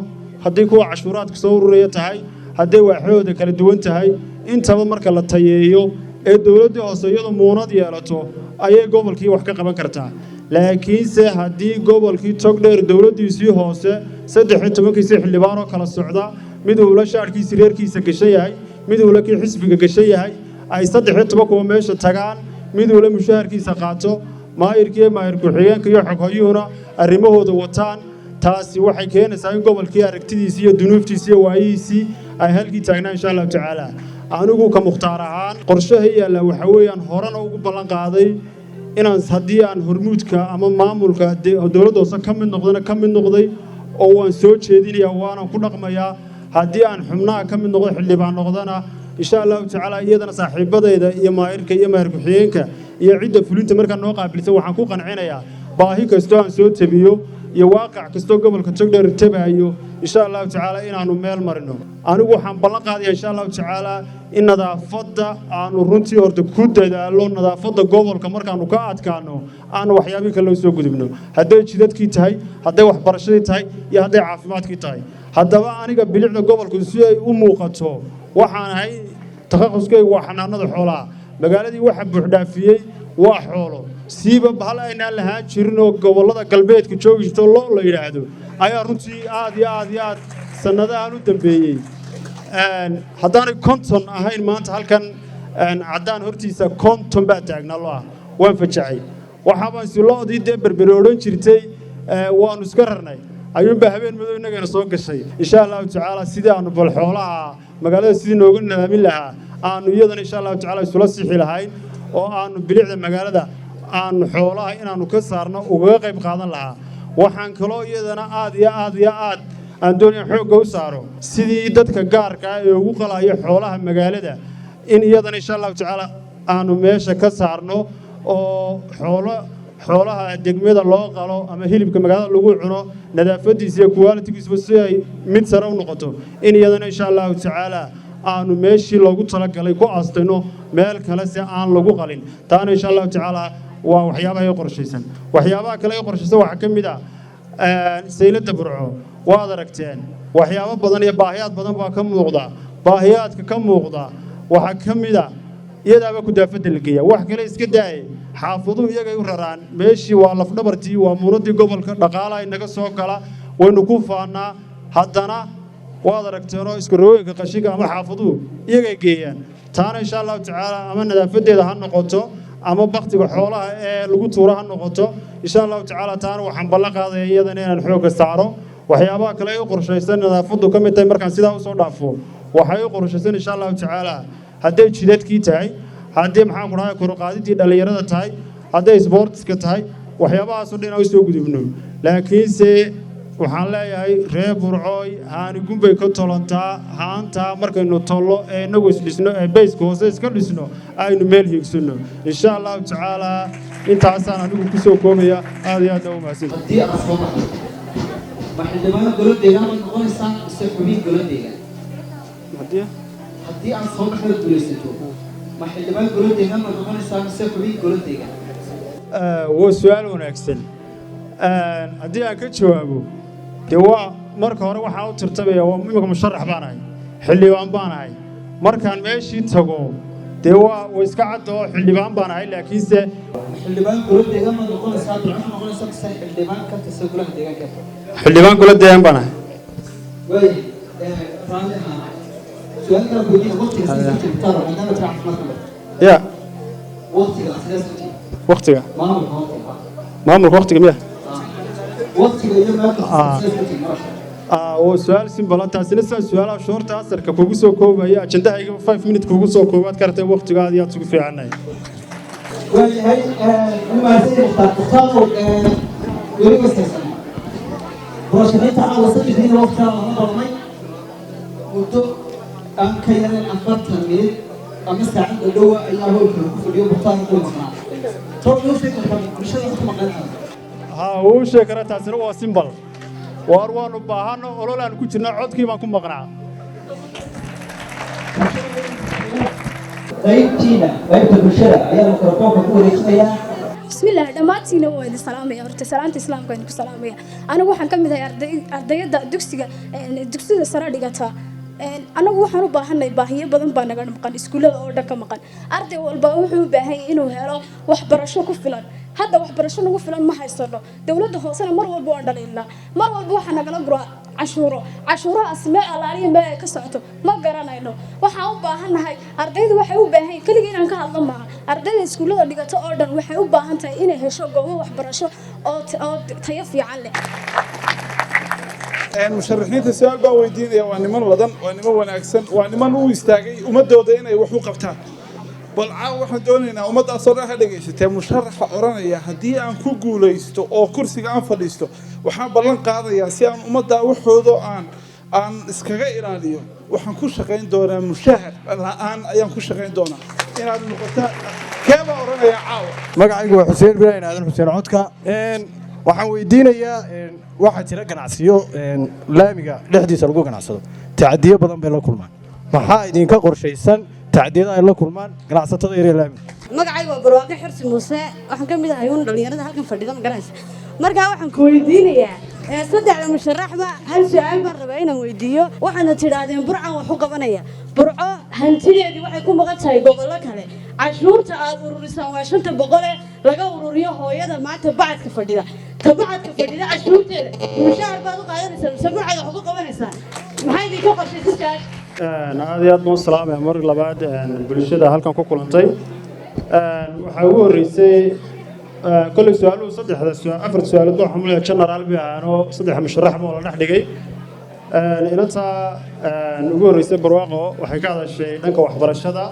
haddii kuwa cashuuraadka soo ururaya tahay haddii waaxooda kala duwan tahay intaba marka la tayeeyo ee dawladda hoose iyadu muunad yeelato ayay gobolkii wax ka qaban kartaa laakiinse haddii gobolkii togdheer dawladdiisii hoose 13 xildhibaan oo kala socda mid uu la shaarkiisa reerkiisa gashay yahay mid uu la kii xisbiga gashay yahay ay 13 kuwa meesha tagaan mid uu la mushaharkiisa qaato maayirkii maayir ku-xigeenka iyo xoghayuuna arrimahooda wataan taasi waxay keenaysaa in gobolkii aragtidiisa iyo dunuuftiisa iyo waayihiisii ay halkii taagnaan insha Allah tacaala anigu ka mukhtaar ahaan qorshaha yaala waxa weeyaan horena ugu ballan qaaday inaan haddii aan hormuudka ama maamulka dawladda hoose ka mid noqday oo waan soo jeedinayaa waana ku dhaqmayaa haddii aan xubnaha ka mid noqdo xildhibaan noqdana insha Allah tacaala iyadana saaxiibadayda iyo maayirka iyo maayir ku-xigeenka iyo cidda fulinta markaa noo qaabilsan waxaan ku qancinayaa baahi kastoo aan soo tabiyo iyo waaqac kastoo gobolka togdheer tabayo insha Allah tacaala inaanu meel marino anigu waxaan ballan qaadayaa insha Allah tacaala in nadaafadda aanu runtii horta ku dadaalo nadaafadda gobolka markaanu ka adkaano aan waxyaabihi kale soo gudubno hadday jidadkii tahay hadday waxbarashadii tahay iyo hadday caafimaadkii tahay haddaba aniga bilicda gobolku si ay u muuqato waxaan ahay takhaquskaygu waa xanaanada xoolaha magaaladii waxa buuxdhaafiyey waa xoolo siiba bahal aynaan lahaan jirin oo gobolada galbeedka joogi jirto loo la yiraahdo ayaa runtii aad iyo aad sanadahan u dambeeyay haddaanay konton ahayn maanta halkan caddaan hortiisa konton baa taagnaa loo ah waan fajacay waxaabaan si loodii dee berbere odhan jirtay waanu iska rarnay ayuunbaa habeen madow innagana soo gashay insha allahu tacaala sidii aanu bal xoolaha magaalada sidii nooga nadaamin lahaa aanu iyadana insha allahu tacaala isula sixi lahayn oo aanu bilicda magaalada aanu xoolaha inaanu ka saarno ugaga qayb qaadan lahaa waxaan kaloo iyadana aad aan doonaya xoogga u saaro sidii dadka gaarka ah ee ugu qalaya xoolaha magaalada in iyadana insha Allah tacaala aanu meesha ka saarno oo xoolaha degmada loo qalo ama hilibka magaalada lagu cuno nadaafadiisa iyo quality-giisa si ay mid sare u noqoto in iyadana insha Allah tacaala aanu meeshii loogu talagalay ku aastayno meel kale si aan lagu qalin taana insha Allah tacaala waa waxyaabaha ay qorshaysan waxyaabaha kale ay qorshaysan waxa kamid ah saylada burco waad aragteen waxyaabo badan iyo baahiyaad badan baa ka muuqda baahiyaadka ka muuqda waxa kamid ah iyadaaba ku daafada la geeyaa wax kale iska daayay xaafaduhu iyaga u raraan meeshii waa laf dhabartii waa muunadii gobolka dhaqaalaha inaga soo kala waynu ku faanaa haddana waad aragteenoo isku rooyinka qashiga ama xaafaduhu iyagay geeyaan taana insha Allah tacaala ama nadaafadeeda ha noqoto ama baktiga xoolaha ee lagu tuuro ha noqoto insha Allah tacaala taana waxaan ballan qaadayaa iyadana inaan xoogga saaro waxyaabaha kale ay qorshaysan nadaafadu ka mid tahay markaan sidaa u soo dhaafo waxay qorshaysan insha Allah tacaala hadday jidadkii tahay haddii maxaan ku dhahay kor qaadidii dhalinyarada tahay hadday sportska tahay waxyaabahaas oo dhan ay soo gudubno laakiinse waxaan leeyahay reer burcooy haani gumbay ka tolantaa haanta markaynu tollo ee inagu isdhisno ee bayska hoose iska dhisno aynu meel hiigsano insha Allah tacaala intaasaan anigu ku soo koobaya aad iyo aad u mahadsan haddii aad soo baxdo ma xildhibaano golo deegaan ma noqonaysaa mise xubin golo deegaan haddii aad soo baxdo guulaysato ma xildhibaan golo deegaan ma noqonaysaa mise xubin golo deegaan waa su'aal wanaagsan haddii aan ka jawaabo dee waa marka hore waxaan u tirtamaya waa imika musharax baan ahay xildhibaan baan ahay markaan meeshii tago dee waa iska cad oo xildhibaan baan ahay laakiinse xildhibaan kula deegaan ma noqonaysaa duco noqonaysaa mise xildhibaan ka tirsan golaha deegaanka xildhibaan kula deegaan baan ahay way raalli ahaa su'aal kale ku weydiin waqtiga sidii jirtaa maadaama taa caafimaadka ya waqtiga sidii waqtiga maamulka waqtiga miya waqtiga iyo maamulka oo su'aal simple taasina su'aalaha shorta asarka kugu soo koobaya ajandahayga 5 minutes kugu soo koobaad kartay waqtigaada aad ugu fiicanahay waayahay umaasay muxtaaqo weli wasaysan roshadinta aan wasaysan waqtiga aan qornay muddo aan ka yaran 40 minute ama saacad dhow ayaa hawlka ku fadhiyo muxtaaqo ku maqnaa toos sheekada bulshada ku maqnaa uu sheekara taasina waa simple war waanu baahano ololaan ku jirnaa codkii baan ku maqnaa qaybta bulshada ayaa mikrofoonka ku wareejinayaa bismillaah dhammaantiina waa idin salaamaya horta salaanta islaamka idinku salaamaya anigu waxaan ka mid ahay ardayda dugsiga sare dhigata anagu waxaan u baahanay baahiyo badan baa naga maqan iskuullada oo dhan ka maqan arday walba wuxuu u baahan yahay inuu helo waxbarasho ku filan hadda waxbarasho nagu filan ma haysano dawladda hoosena mar walba waan dhaliilnaa mar walba waxaa nagala guraa cashuurahaas meel allaaliya meel ay ka socoto ma garanayno waxaan u baahannahay ardaydu waxay u baahan yihiin keligii inaan ka hadlo maaha ardayda iskuullada dhigata oo dhan waxay u baahan tahay inay hesho goobo waxbarasho oo tayo fiican leh musharaxiinta su'aal baa weydiinaya waa niman wadan waa niman wanaagsan waa niman u istaagay ummadooda inay wax u qabtaan bal caawa waxaan doonaynaa ummaddaasoo dhan ha dhegaysatee musharaxa odhanaya haddii aan ku guulaysto oo kursiga aan fadhiisto waxaan ballan qaadayaa si aan ummaddaa waxooda aan iskaga ilaaliyo waxaan ku shaqayn doonaa mushahar la'aan ayaan ku shaqayn doonaa inaad noqotaa keebaa odhanaya caawa magacaygu waa xuseen ibraahim aadan xuseen codka waxaan weydiinayaa waxaa jira ganacsiyo laamiga dhexdiisa lagu ganacsado tacadiyo badan bay la kulmaan maxaa idinka qorshaysan tacdiyada ay la kulmaan ganacsatada yaryar laamiga magacaygu waa barwaaqo xirsi muuse waxaan ka mid ahay dhalinyarada halkan fadhida ma garanaysa markaa waxaan ku weydiinayaa saddexda musharaxba hal su'aal baan rabaa inaan weydiiyo waxaana tidhaahdeen burcan wax u qabanaya burco hantideedii waxay ku maqan tahay gobollo kale cashuurta aad ururisaan waa 500 laga ururiyo hooyada maanta bacadka fadhida ta bacadka fadhida cashuurteeda mushahar baad u qaadanaysaa mise burcada wax ku qabanaysaa maxay idinka qorshaysan aad iyo aad baan salaamaya mar labaad bulshada halkan ku kulantay waxaa ugu horeysay كل سؤال وصدق هذا السؤال أفرد سؤال دو حملة جنرال بيانو صدق مشرح مولا نحن جاي إلى تا نقول رئيس برواقه وحكى هذا الشيء دنك وحبر الشذا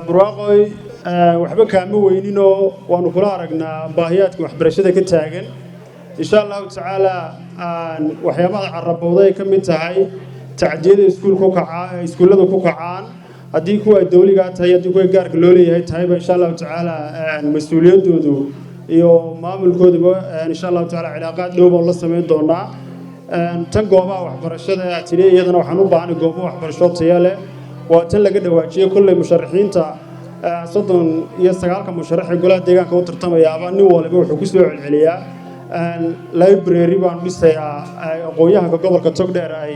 برواقه وحبك كامو وينينو ونقول رجنا باهيات وحبر الشذا كتاجن إن شاء الله تعالى وحياة العرب وضعي كم تهاي تعديل سكول هذا كوكعان haddii kuwa dawliga tahay haddii kuwa gaarka loo leeyahay tahayba insha Allah taala mas'uuliyadoodu iyo maamulkooduba insha Allah taala cilaaqaad dhow oo la sameyn doona tan goobaha waxbarashada ee tiriyay iyadana waxaan u baahnay goobo waxbarasho tayo leh waa tan laga dhawaajiyay kullay musharaxiinta 39 musharax ee golaha deegaanka u tartamaya aba nin walba wuxuu ku soo celceliyaa library baan dhisayaa aqoonyahanka gobolka Togdheer ay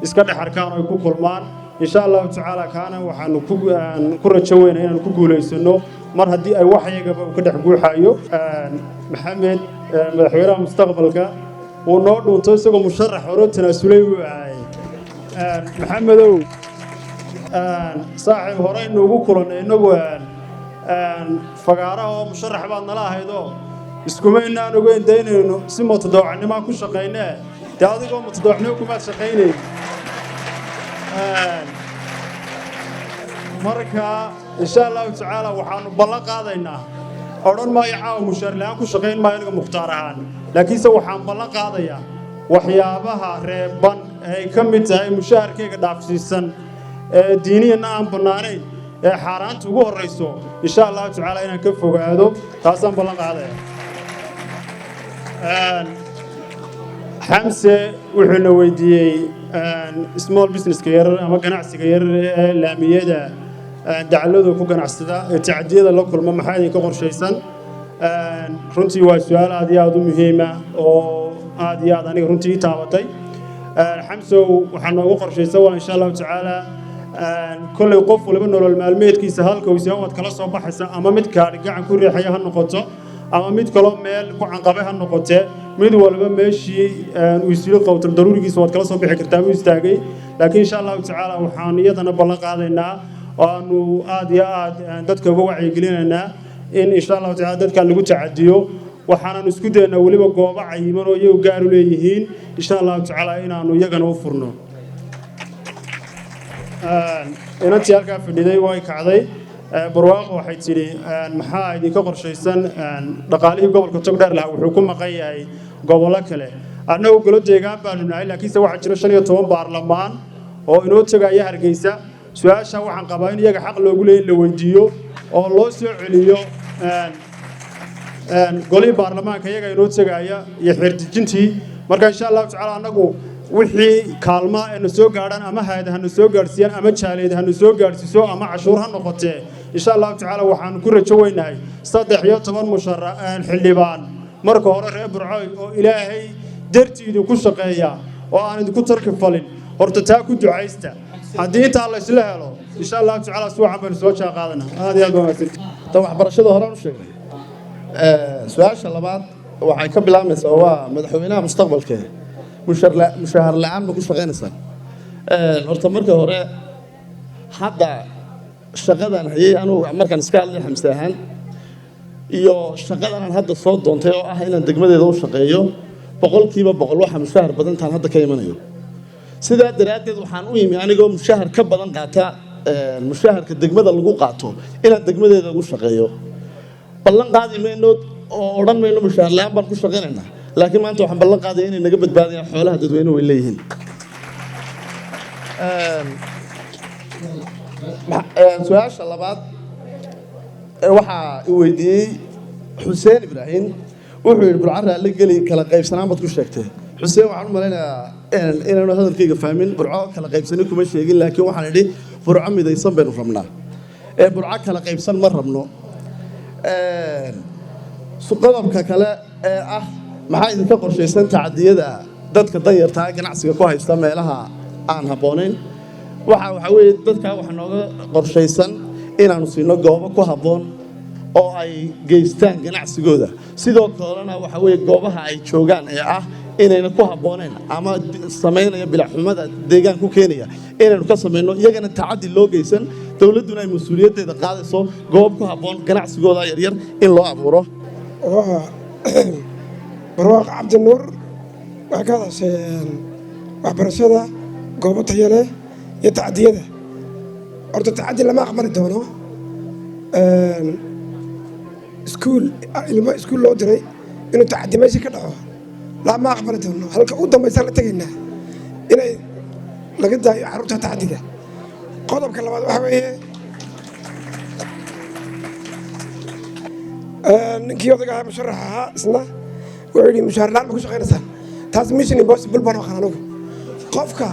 iska dhaxarkaan oo ay ku kulmaan إن شاء الله تعالى كان وحنا كرة شوينا هنا نقول يسنو مر هدي أي واحد يجب كده حقول حيو محمد محورة مستقبلك ونور نتوسق مشرح ورتنا سليم محمد صاحب هراء نوجو كلنا نوجو فقاره مشرح بعضنا لا هيدو اسكومينا نوجو دين إنه سمو تدوع إنه ما كل شقينا تعالوا قوم تدوعنا وكم شقينا marka insha Allah taala waxaan ballan qaadaynaa oran ma yacaaw mushar laan ku shaqeyn ma aniga muxtaar ahaan laakiin se waxaan ballan qaadayaa waxyaabaha reeban ay ka mid tahay mushaharkeyga dhaafsiisan ee diiniyana aan banaanayn ee xaaraanta ugu horeyso insha Allah taala inaan ka fogaado taasaan ballan qaadayaa xamse wuxuu weydiiyay small business yar ama ganacsiga yar ee laamiyada dacaladu ku ganacsada tacdiyada la kulma maxay idin ka qorshaysan runtii waa su'aal aad iyo aad u muhiim ah oo aad iyo aad aniga runtii taabatay xamso waxaan ugu qorshaysan waa insha Allah taala kolley qof waliba nolol maalmeedkiisa halka uu waad kala soo baxaysa ama mid gaadhi gacan ku riixaya ha noqoto ama mid kaloo meel ku canqabe ha noqotee mid walba meeshii uu isilo qowtal daruurigiisa waad kala soo bixi kartaa uu istaagay laakiin insha allahu tacaala waxaan iyadana ballan qaadaynaa oo aanu aad iyo aad dadka uga wacyigelinaynaa in insha allahu tacaala dadkan lagu tacadiyo waxaanan isku daynaa weliba goobo cayiman oo iyagu gaar u leeyihiin insha allahu tacaala inaanu iyagana u furno inantii halkaa fadhiday way kacday barwaaqo waxay tidhi maxaa idinka qorshaysan dhaqaalihii gobolka togdheer lahaa wuxuu ku maqan yahay gobollo kale annagu golo deegaan baanu nahay laakiinse waxaa jira 15 baarlamaan oo inoo tegaya hargeysa su-aasha waxaan qabaa in iyaga xaq loogu leeyahay in la weydiiyo oo loo soo celiyo golihii baarlamaanka iyaga inoo tegaya iyo xeerdejintii marka insha allahu tacaala annagu wixii kaalma ee soo gaadhan ama hay'adaha soo gaarsiiyaan ama jaaleedaha soo gaarsiiso ama cashuur ha noqotee insha Allah tacaala waxaan ku rajo weynahay 13 musharax xildhibaan marka hore reer Burco oo Ilaahay dartiidu ku shaqeeya oo aan idinku tarki falin horta taa ku ducaysta haddii inta la isla helo insha Allah tacaala suucan baan soo qaadana aad iyo aad wanaagsan tan waxbarashada hore u sheegnay su'aasha labaad waxay ka bilaabmaysaa waa madaxweynaha mustaqbalkeeda mushahar la'aan ma ku shaqeynaysaa horta marka hore hadda shaqadan hayay anu markaan iska hadlay xamse ahaan iyo shaqadan aan hadda soo doontay oo ah inaan degmadeeda u shaqeeyo boqolkiiba boqol waxa mushahar badan taan hadda ka imanayo sidaa daraadeed waxaan u yimi anigoo mushahar ka badan qaata mushaharka degmada lagu qaato inaan degmadeeda ugu shaqeeyo ballan qaadi mayno oo odhan mayno mushahar la'aan baan ku shaqeynaynaa laakiin maanta waxaan ballan qaaday inay naga badbaadiyaan xoolaha dadweynuhu ay leeyihiin su-aasha labaad waxaa i weydiiyey xuseen ibraahim wuxuu yidhi burco raalli geli kala qaybsanaan baad ku sheegtay xuseen waxaan u malaynayaa inaanu hadalkayga fahmin burco kala qaybsani kuma sheegin laakiin waxaan idhi burco midaysan baynu rabnaa burco kala qaybsan ma rabno qodobka kale ee ah maxaa idinka qorshaysan tacadiyada dadka danyarta ganacsiga ku haysta meelaha aan habboonayn waxa weeye dadka waxa nooga qorshaysan inaanu siino goobo ku habboon oo ay geystaan ganacsigooda sidoo kalena waxa weeye goobaha ay joogaan ee ah inayna ku habbooneen ama samaynaya bilaxumada deegaan ku keenaya inaynu ka samayno iyagana tacadi loo geysan dowladduna ay mas-uuliyaddeeda qaadayso goob ku habboon ganacsigooda yaryar in loo abuuro barwaaq cabdinuur waxay ka hadasheen waxbarashada goobo tayo leh iyo tacadiyada horta tacadi lama aqbali doono ilmo iskuul loo diray inuu tacadi meesha ka dhaco lama aqbali doono halka u dambaysa la tegaynaa inay laga daayo carruurta tacadiga qodobka labaad waxa weeye ninkii odaga ahaa musharax ahaa isna wuxuu yidhi mushahar la'aan ma ku shaqaynaysaan taas mission impossible baan aqaan anigu qofka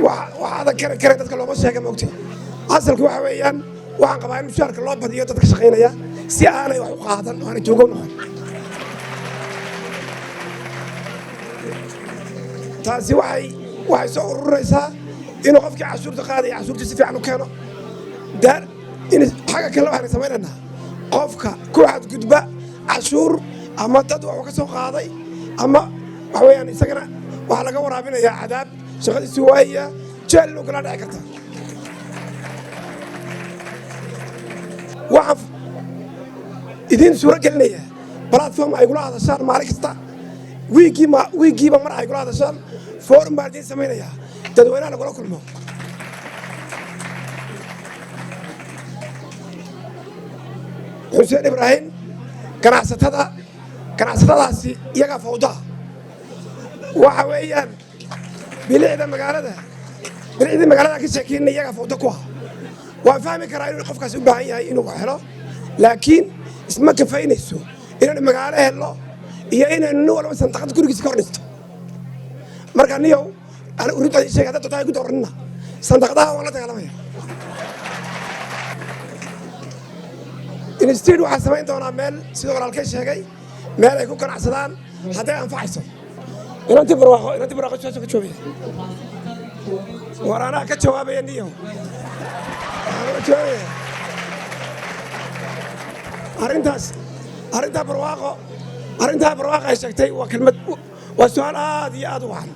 waxaadan kare dadka looma sheega moogtay asalku waxa weeyaan waxaan qabaa in mushaharka loo badiyo dadka shaqaynaya si aanay wax u qaadan oo aanay joogo noqon taasi waxay soo ururaysaa inuu qofkii cashuurta qaadaya cashuurtii si fiican u keeno xagga kale waxaan samaynaynaa qofka ku xadgudba cashuur ama dad waxuu ka soo qaaday ama waxa weeyaan isagana waxaa laga waraabinayaa cadaab shaqadiisi waaya jeel inuu kala dhici karta waxaan idiin suuro gelinayaa platform ay kula hadashaan maalin kasta wiigiiba mar ay kula hadashaan forum baan idiin samaynayaa dadweynaha lagula kulmo xuseen ibraahim ganacsatadaasi iyagaa fawdaa waxa weeyaan bilicda magaalada ka sheekeynna iyagaa fawda ku ah waan fahmi karaa inuu qofkaasi u baahan yahay inuu helo laakiin isma kafaynayso inaynu magaalo helno iyo inaynu nin walba sandaqad gurigiisa ka hor dhisto marka niyow runta sheeg hadda doontaa ku dooranina sandaqadaha waan la dagaalamaya instead waxaan samayn doonaa meel sidoo walaalkay sheegay meel ay ku ganacsadaan hadday anfacayso inantii barwaaqo su'aasha ka jawaabaya war anaa ka jawaabaya niyo arrintaa barwaaqo ay sheegtay waa kelmad waa su'aal aad iyo aad u wacan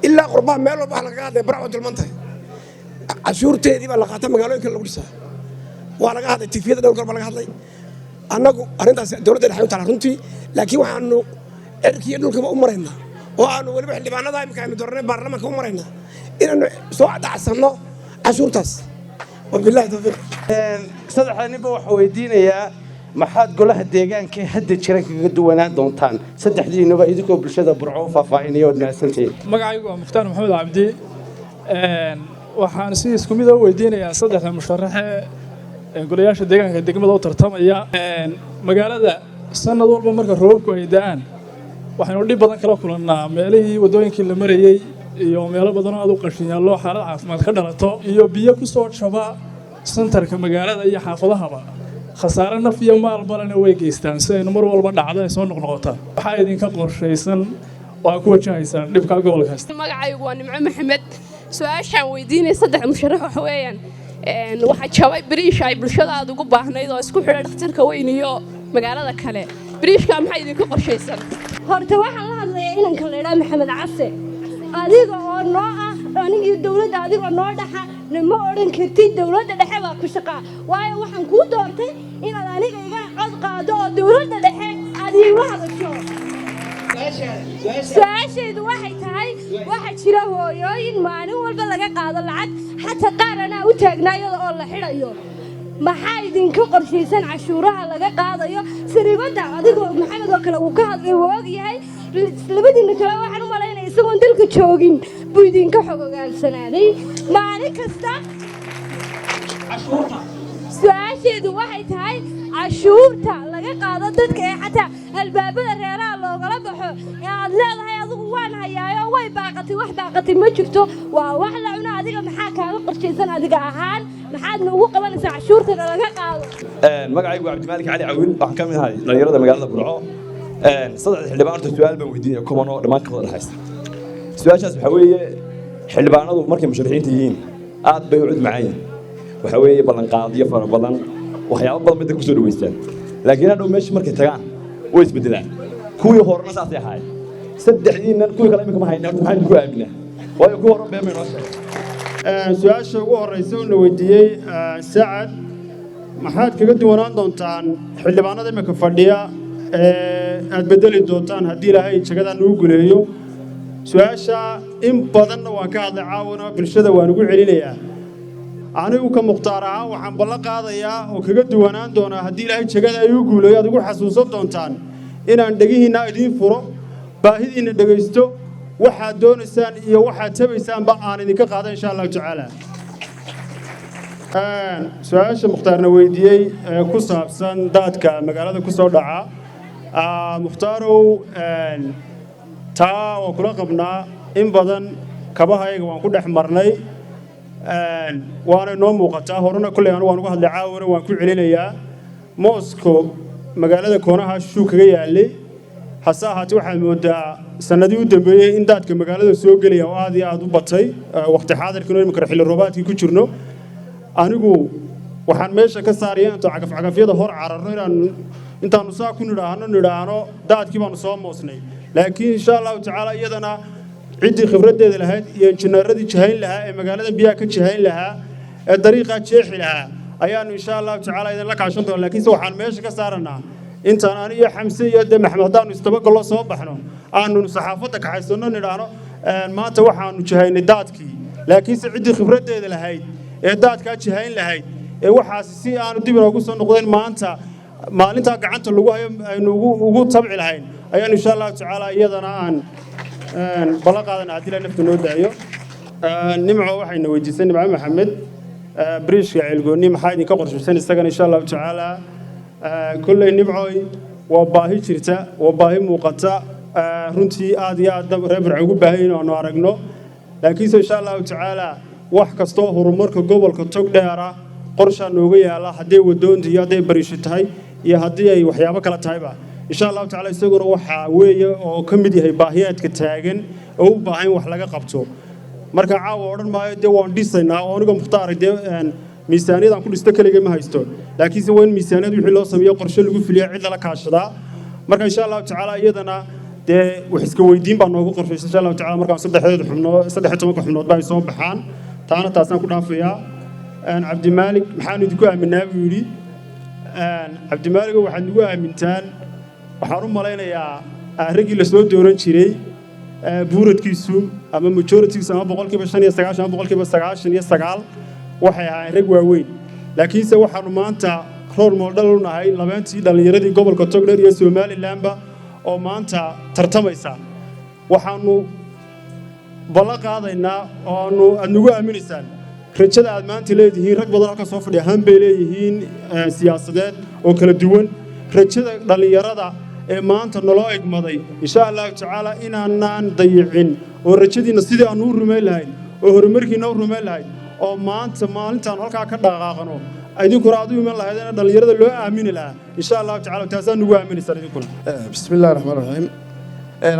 ilaa qurbaan meel walba wax lagaga hadlaya barco dulman tahay cashuurteedii baa la qaata magaalooyinka lagu dhisaa waa laga hadlay tifiyada dhowr goor baa laga hadlay annagu arrintaas dowladda dhexe u taala runtii laakiin waxaanu cirkiiyo dhulkaba u maraynaa oo aanu weliba xildhibaanada imika aynu doornay baarlamaanka u maraynaa inaanu soo dhacsanno cashuurtaas wabillahi tawfiiq saddexda ninba waxaa weydiinayaa maxaad golaha deegaanka hadda jira kaga duwanaan doontaan saddexdiinuba idinkoo bulshada burco u faahfaahinaya ood mahadsantihiin magacaygu waa mukhtaar maxamed cabdi waxaan si isku mid u weydiinayaa saddexda musharaxe golayaasha deegaanka degmada u tartamaya magaalada sanad walba marka roobabku ay da'aan waxaynu dhib badan kala kulannaa meelihii waddooyinkii la marayey iyo meelo badanoo aad u qashin yaallo xaalad caafimaad ka dhalato iyo biyo ku soo jaba santarka magaalada iyo xaafadahaba khasaare naf iyo maal balena way geystaan si aynu mar walba dhacdo ay soo noqnoqotaa waxaa idinka qorshaysan oo aad ku wajahaysaan dhibka gobolkaas magacaygu waa nimco maxamed su-aashaan weydiinaya saddex musharax waxa weeyaan waxaa jabay biriish ay bulshada aad ugu baahnayd oo isku xidhay dhakhtarka weyn iyo magaalada kale biriishka maxaa idinka qorshaysan horta waxaan la hadlayaa inanka la idhaa maxamed case adiga oo noo ah anigii dowladda adigoo noo dhaxa nama odhan kartid dowladda dhexe baa ku shaqaa waayo waxaan kuu doortay inaad aniga iga cod qaado oo dowladda dhexe aad iigu hadasho su-aashaydu waxay tahay waxaa jira hooyooyin maalin walba laga qaado lacag xataa qaar anaa u taagnaa iyada oo la xidhayo maxaa idinka qorshaysan cashuuraha laga qaadayo sariibadda adigoo maxamed oo kale uu ka hadlay wuu og yahay labadiinna kale waxaan u malaynaya isagoon dalka joogin buu idinka xog ogaalsanaaday maalin kasta su-aasheedu waxay tahay cashuurta laga qaado dadka ee xataa albaabada reeraha loogala baxo ee aad leedahay adigu waan hayaayo way baaqatay wax baaqatay ma jirto waa wax la cuno adiga maxaa kaaga qorshaysan adiga ahaan maxaadna ugu qabanaysaa cashuurtana laga qaado magacaygu waa cabdimaalik cali cawil waxaan ka mid ahay dhalinyarada magaalada burco saddex xildhibaan horta su-aal baan weydiinaya kuman oo dhammaan ka wada dhexaysta su-aashaas waxaa weeye xildhibaanadu markay musharaxiinta yihiin aad bay u cud macaan yihin waxaa weeye ballanqaadyo fara badan waxyaabo badan bay dadka kusoo dhaweystaan laakiin hadhow meesha markay tagaan way isbedelaan kuwii horena saasay ahaayeen saddexdiinnan kuwii kale imika ma hayna horta maxaan idinku aaminaa waayo kuwii hore been bay noo sheegay su-aasha ugu horreysa uuna weydiiyey sacad maxaad kaga duwanaan doontaan xildhibaanada imika fadhiya aad bedeli doontaan haddii ilaahay jagadan ugu guleeyo su-aasha in badanna waan ka hadlay caawana bulshada waan ugu celinayaa anigu ka mukhtaar ahaan waxaan ballan qaadayaa oo kaga duwanaan doonaa haddii ilaahay jagada ay u guuleeyo aad ugu xasuusan doontaan inaan dhegihiinna idiin furo baahidiinna dhegaysto waxaad doonaysaan iyo waxaad tabaysaanba aan idinka qaada insha allahu tacaala su-aasha mukhtaarna weydiiyey ee ku saabsan daadka magaalada ku soo dhaca mukhtaarow taa waan kula qabnaa in badan kabahayga waan ku dhex marnay waana noo muuqataa horena kulley anu waan uga hadlay caawana waan ku celinayaa moosko magaalada koonaha shuu kaga yaalay hase ahaatee waxaad moodaa sanadii u dambeeyey in daadka magaalada soo gelaya oo aad iyo aad u batay waqti xaadirkan oo imika xilli roobaadkii ku jirno anigu waxaan meesha ka saaraya intuu cagafcagafyada hor cararno intaanu saa ku nidhaahno daadkii baanu soo moosnay laakiin insha allahu tacaala iyadana ciddii khibraddeeda lahayd iyo injineeradii jahayn lahaa ee magaalada biyaha ka jahayn lahaa ee dariiqaa jeexi lahaa ayaanu insha allahu tacaala idinla kaashan doona laakiinse waxaan meesha ka saaranaa intaan ani iyo xamse iyo de maxmed haddaanu istabagalo soo baxno aanu saxaafadda kaxaysanno nidhaahno maanta waxaanu jahaynay daadkii laakiinse ciddii khibraddeeda lahayd ee daadkaa jahayn lahayd ee waxaasi si aanu dib inoogu soo noqdeen maanta maalintaa gacanta lagu hayo aynu ugu tabci lahayn ayaanu insha allahu tacaala iyadana aan ballan qaadana haddii la nafta noo daayo nimco waxayna weydiisay nimco maxamed biriishka ceelgoonni maxaa idinka qorshaysan isagana insha allahu tacaala kolley nimcoy waa baahi jirta waa baahi muuqata runtii aad iyo aad reer burco ugu baahan yihin aanu aragno laakiinse insha allahu tacaala wax kastoo horumarka gobolka togdheera qorshaa nooga yaala hadday wadoonta iyo hadday bariisho tahay iyo haddii ay waxyaabo kala tahayba insha allahu tacaala isaguna waxa weeye oo ka mid yahay baahiyaadka taagan oo u baahan wax laga qabto marka caawa odhan maayo dee waan dhisaynaa oo aniga muxtaaray dee miisaaniyad aan ku dhisto kaliya ma haysto laakiinse waa in miisaaniyad wixii loo sameeyo qorshe lagu fuliyo cid lala kaashadaa marka insha allahu tacaala iyadana dee wax iska weydiin baa noogu qorshaysan insha allahu tacaala markaan 13 xubnood baa ay soo baxaan taana taasaan ku dhaafayaa cabdimaalik maxaan idinku aaminaa buu yidhi cabdimaalik waxaad nagu aamintaan waxaan u malaynayaa raggii la soo dooran jiray buuradkiisu ama majoritigiisu ama 95% ama 99% waxay ahaayeen rag waaweyn laakiinse waxaanu maanta role model u nahay labeentii dhalinyaradii gobolka Togdheer iyo Somalilandba oo maanta tartamaysa waxaanu bala qaadaynaa oo aad nagu aaminsaan rajada aad maanta leedihiin rag badan halka soo fadhiya han bay leeyihiin siyaasadeed oo kala duwan rajada dhalinyarada ee maanta naloo egmaday insha Allah tacaala inaanan dayicin oo rajadiina sidii aan u rumeyn lahayn oo horumarkiina u rumeyn lahayn oo maanta maalintan halka ka dhaqaaqano idinkuna aad u iman lahaydeen dhalinyarada loo aamini lahaa insha Allah tacaala taasaan nagu aaminaysan idinkuna bismillaahir rahmaanir rahiim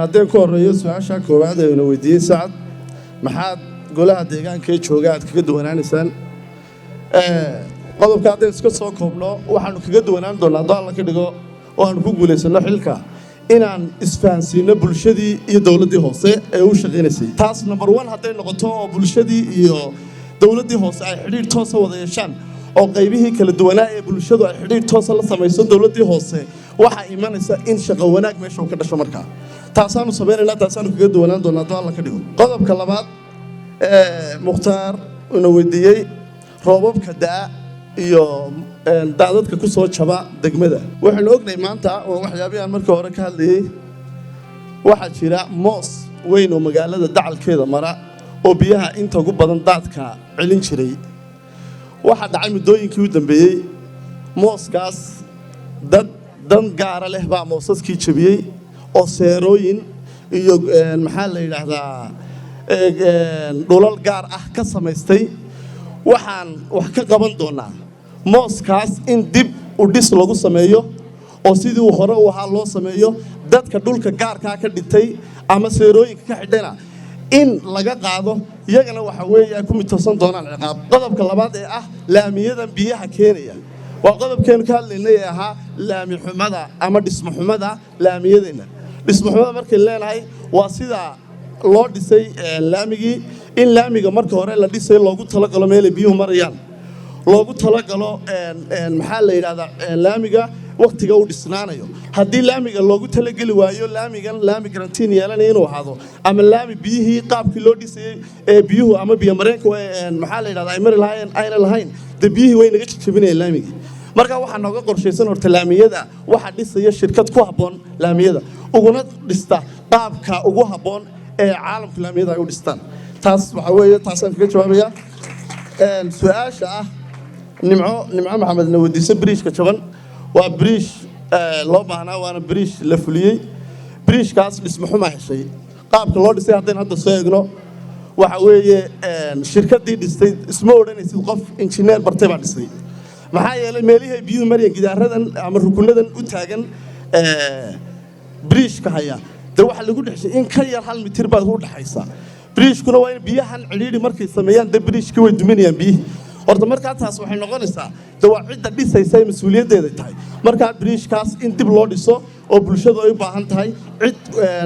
haddeen ku horeeyo su'aasha koowaad ee ina weydiiyey Sacad maxaad golaha deegaanka jooga aad kaga duwanaanaysaan qodobka haddeen iska soo koobno waxaanu kaga duwanaan doonaa dal la ka dhigo oo aanu ku guuleysano xilka inaan isfahansiino bulshadii iyo dawladdii hoose ee u shaqeynaysay taas number 1 hadday noqoto oo bulshadii iyo dawladdii hoose ay xiriir toos ah wada yeeshaan oo qaybihii kala duwanaa ee bulshadu ay xiriir toos ah la samayso dawladdii hoose waxa imanaysa in shaqo wanaag meesha uu ka dhasho markaa taasaanu sameynayna taasaanu kaga duwanaan doonaa dal la ka dhigo qodobka labaad mukhtaar ina weydiiyey roobabka daa iyo daadadka ku soo jaba degmada waxaan ognahay maanta oo waxyaabahan markii hore ka hadlayay waxa jira moos weyn oo magaalada dacalkeeda mara oo biyaha inta ugu badan daadka celin jiray waxa dhacay muddooyinkii u dambeeyay mooskaas dan gaara leh baa moosaskii jabiyey oo seerooyin iyo maxaa la yiraahdaa dhulal gaar ah ka samaystay waxaan wax ka qaban doonaa mooskaas in dib u dhis lagu sameeyo oo sidii uu hore u ahaa loo sameeyo dadka dhulka gaarka ka dhintay ama seerooyinka ka xidhana in laga qaado iyagana waxa weeye ay ku mitoosan doonaan ciqaab qodobka labaad ee ah laamiyadan biyaha keenaya waa qodobkeenu ka hadlaynay ee ahaa laami xumada ama dhismo xumada laamiyadeena dhismo xumada markay leenahay waa sida loo dhisay laamigii in laamiga marka hore la dhisay loogu talagalo meel biyuhu marayaan loogu talagalo maxaa la yiraahdaa laamiga waqtiga uu dhisnaanayo haddii laamiga loogu talagali waayo laami garantiin yeelanaya inuu ahaado ama laami biyihii qaabkii loo dhisay ee biyuhu ama biyo mareenka maxaa la yiraahdaa ay mari lahaayeen ayna lahayn de biyihii way naga jabinayaan laamigii marka waxaa nooga qorshaysan horta laamiyada waxa dhisaya shirkad ku habboon laamiyada uguna dhista qaabka ugu habboon ee caalamka laamiyada ay u dhistaan taas waxa weeye taasaan kaga jawaabaya su'aasha ah nimco maxamedna weydiisay biriishka jaban waa biriish loo baahnaa waana biriish la fuliyey biriishkaas dhismo xumaa heshay qaabka loo dhisay haddaynu hadda soo eegno waxa weeye shirkaddii dhistay isma odhanaysid qof injineer bartay baa dhisay maxaa yeelay meelihii ay biyuhu marayeen gidaaradan ama rukunadan u taagan biriishka haya dee waxaa lagu dhexshay in ka yar 1 mitir baad u dhaxaysa biriishkuna waa in biyahan cidhiidhi markay sameeyaan dee biriishka way duminayaan biyihii horta markaa taas waxay noqonaysaa dee waa cidda dhisaysa ay mas-uuliyaddeeda tahay markaa biriishkaas in dib loo dhiso oo bulshadu ay u baahan tahay cid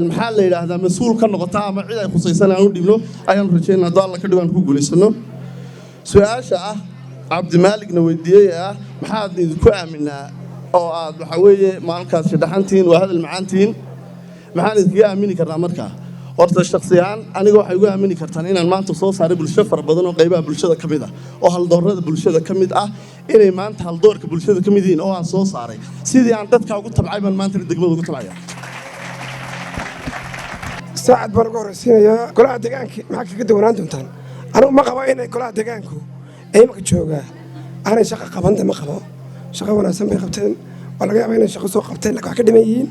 maxaa la yidhaahdaa mas-uul ka noqota ama cid ay khusaysan aan u dhibno ayaanu rajaynaa hadduu alla ka dhigo aan ku guulaysano su-aasha ah cabdimaaligna weydiiyey ah maxaad idinku aaminaa oo aad waxa weeye maalinkaas shadhaxantihiin waa hadal macaantihiin maxaan idinkaga aamini karnaa markaa horta shakhsi ahaan aniga waxay ugu aamini kartaan inaan maanta soo saaray bulsho fara badan oo qaybaha bulshada ka mid ah oo haldoorada bulshada ka mid ah inay maanta haldoorka bulshada ka mid yihiin oo aan soo saaray sidii aan dadka ugu tabcay baan maanta degmada ugu tabcaya saacad baan ugu horeysiinayaa golaha deegaanka maxaa kaga duwanaan doontaan anigu ma qabo inay golaha deegaanku ee imaka joogaa aanay shaqo qabanta ma qabo shaqo wanaagsan bay qabteen waa laga yaabaa inay shaqo soo qabteen laakiin wax ka dhiman yihiin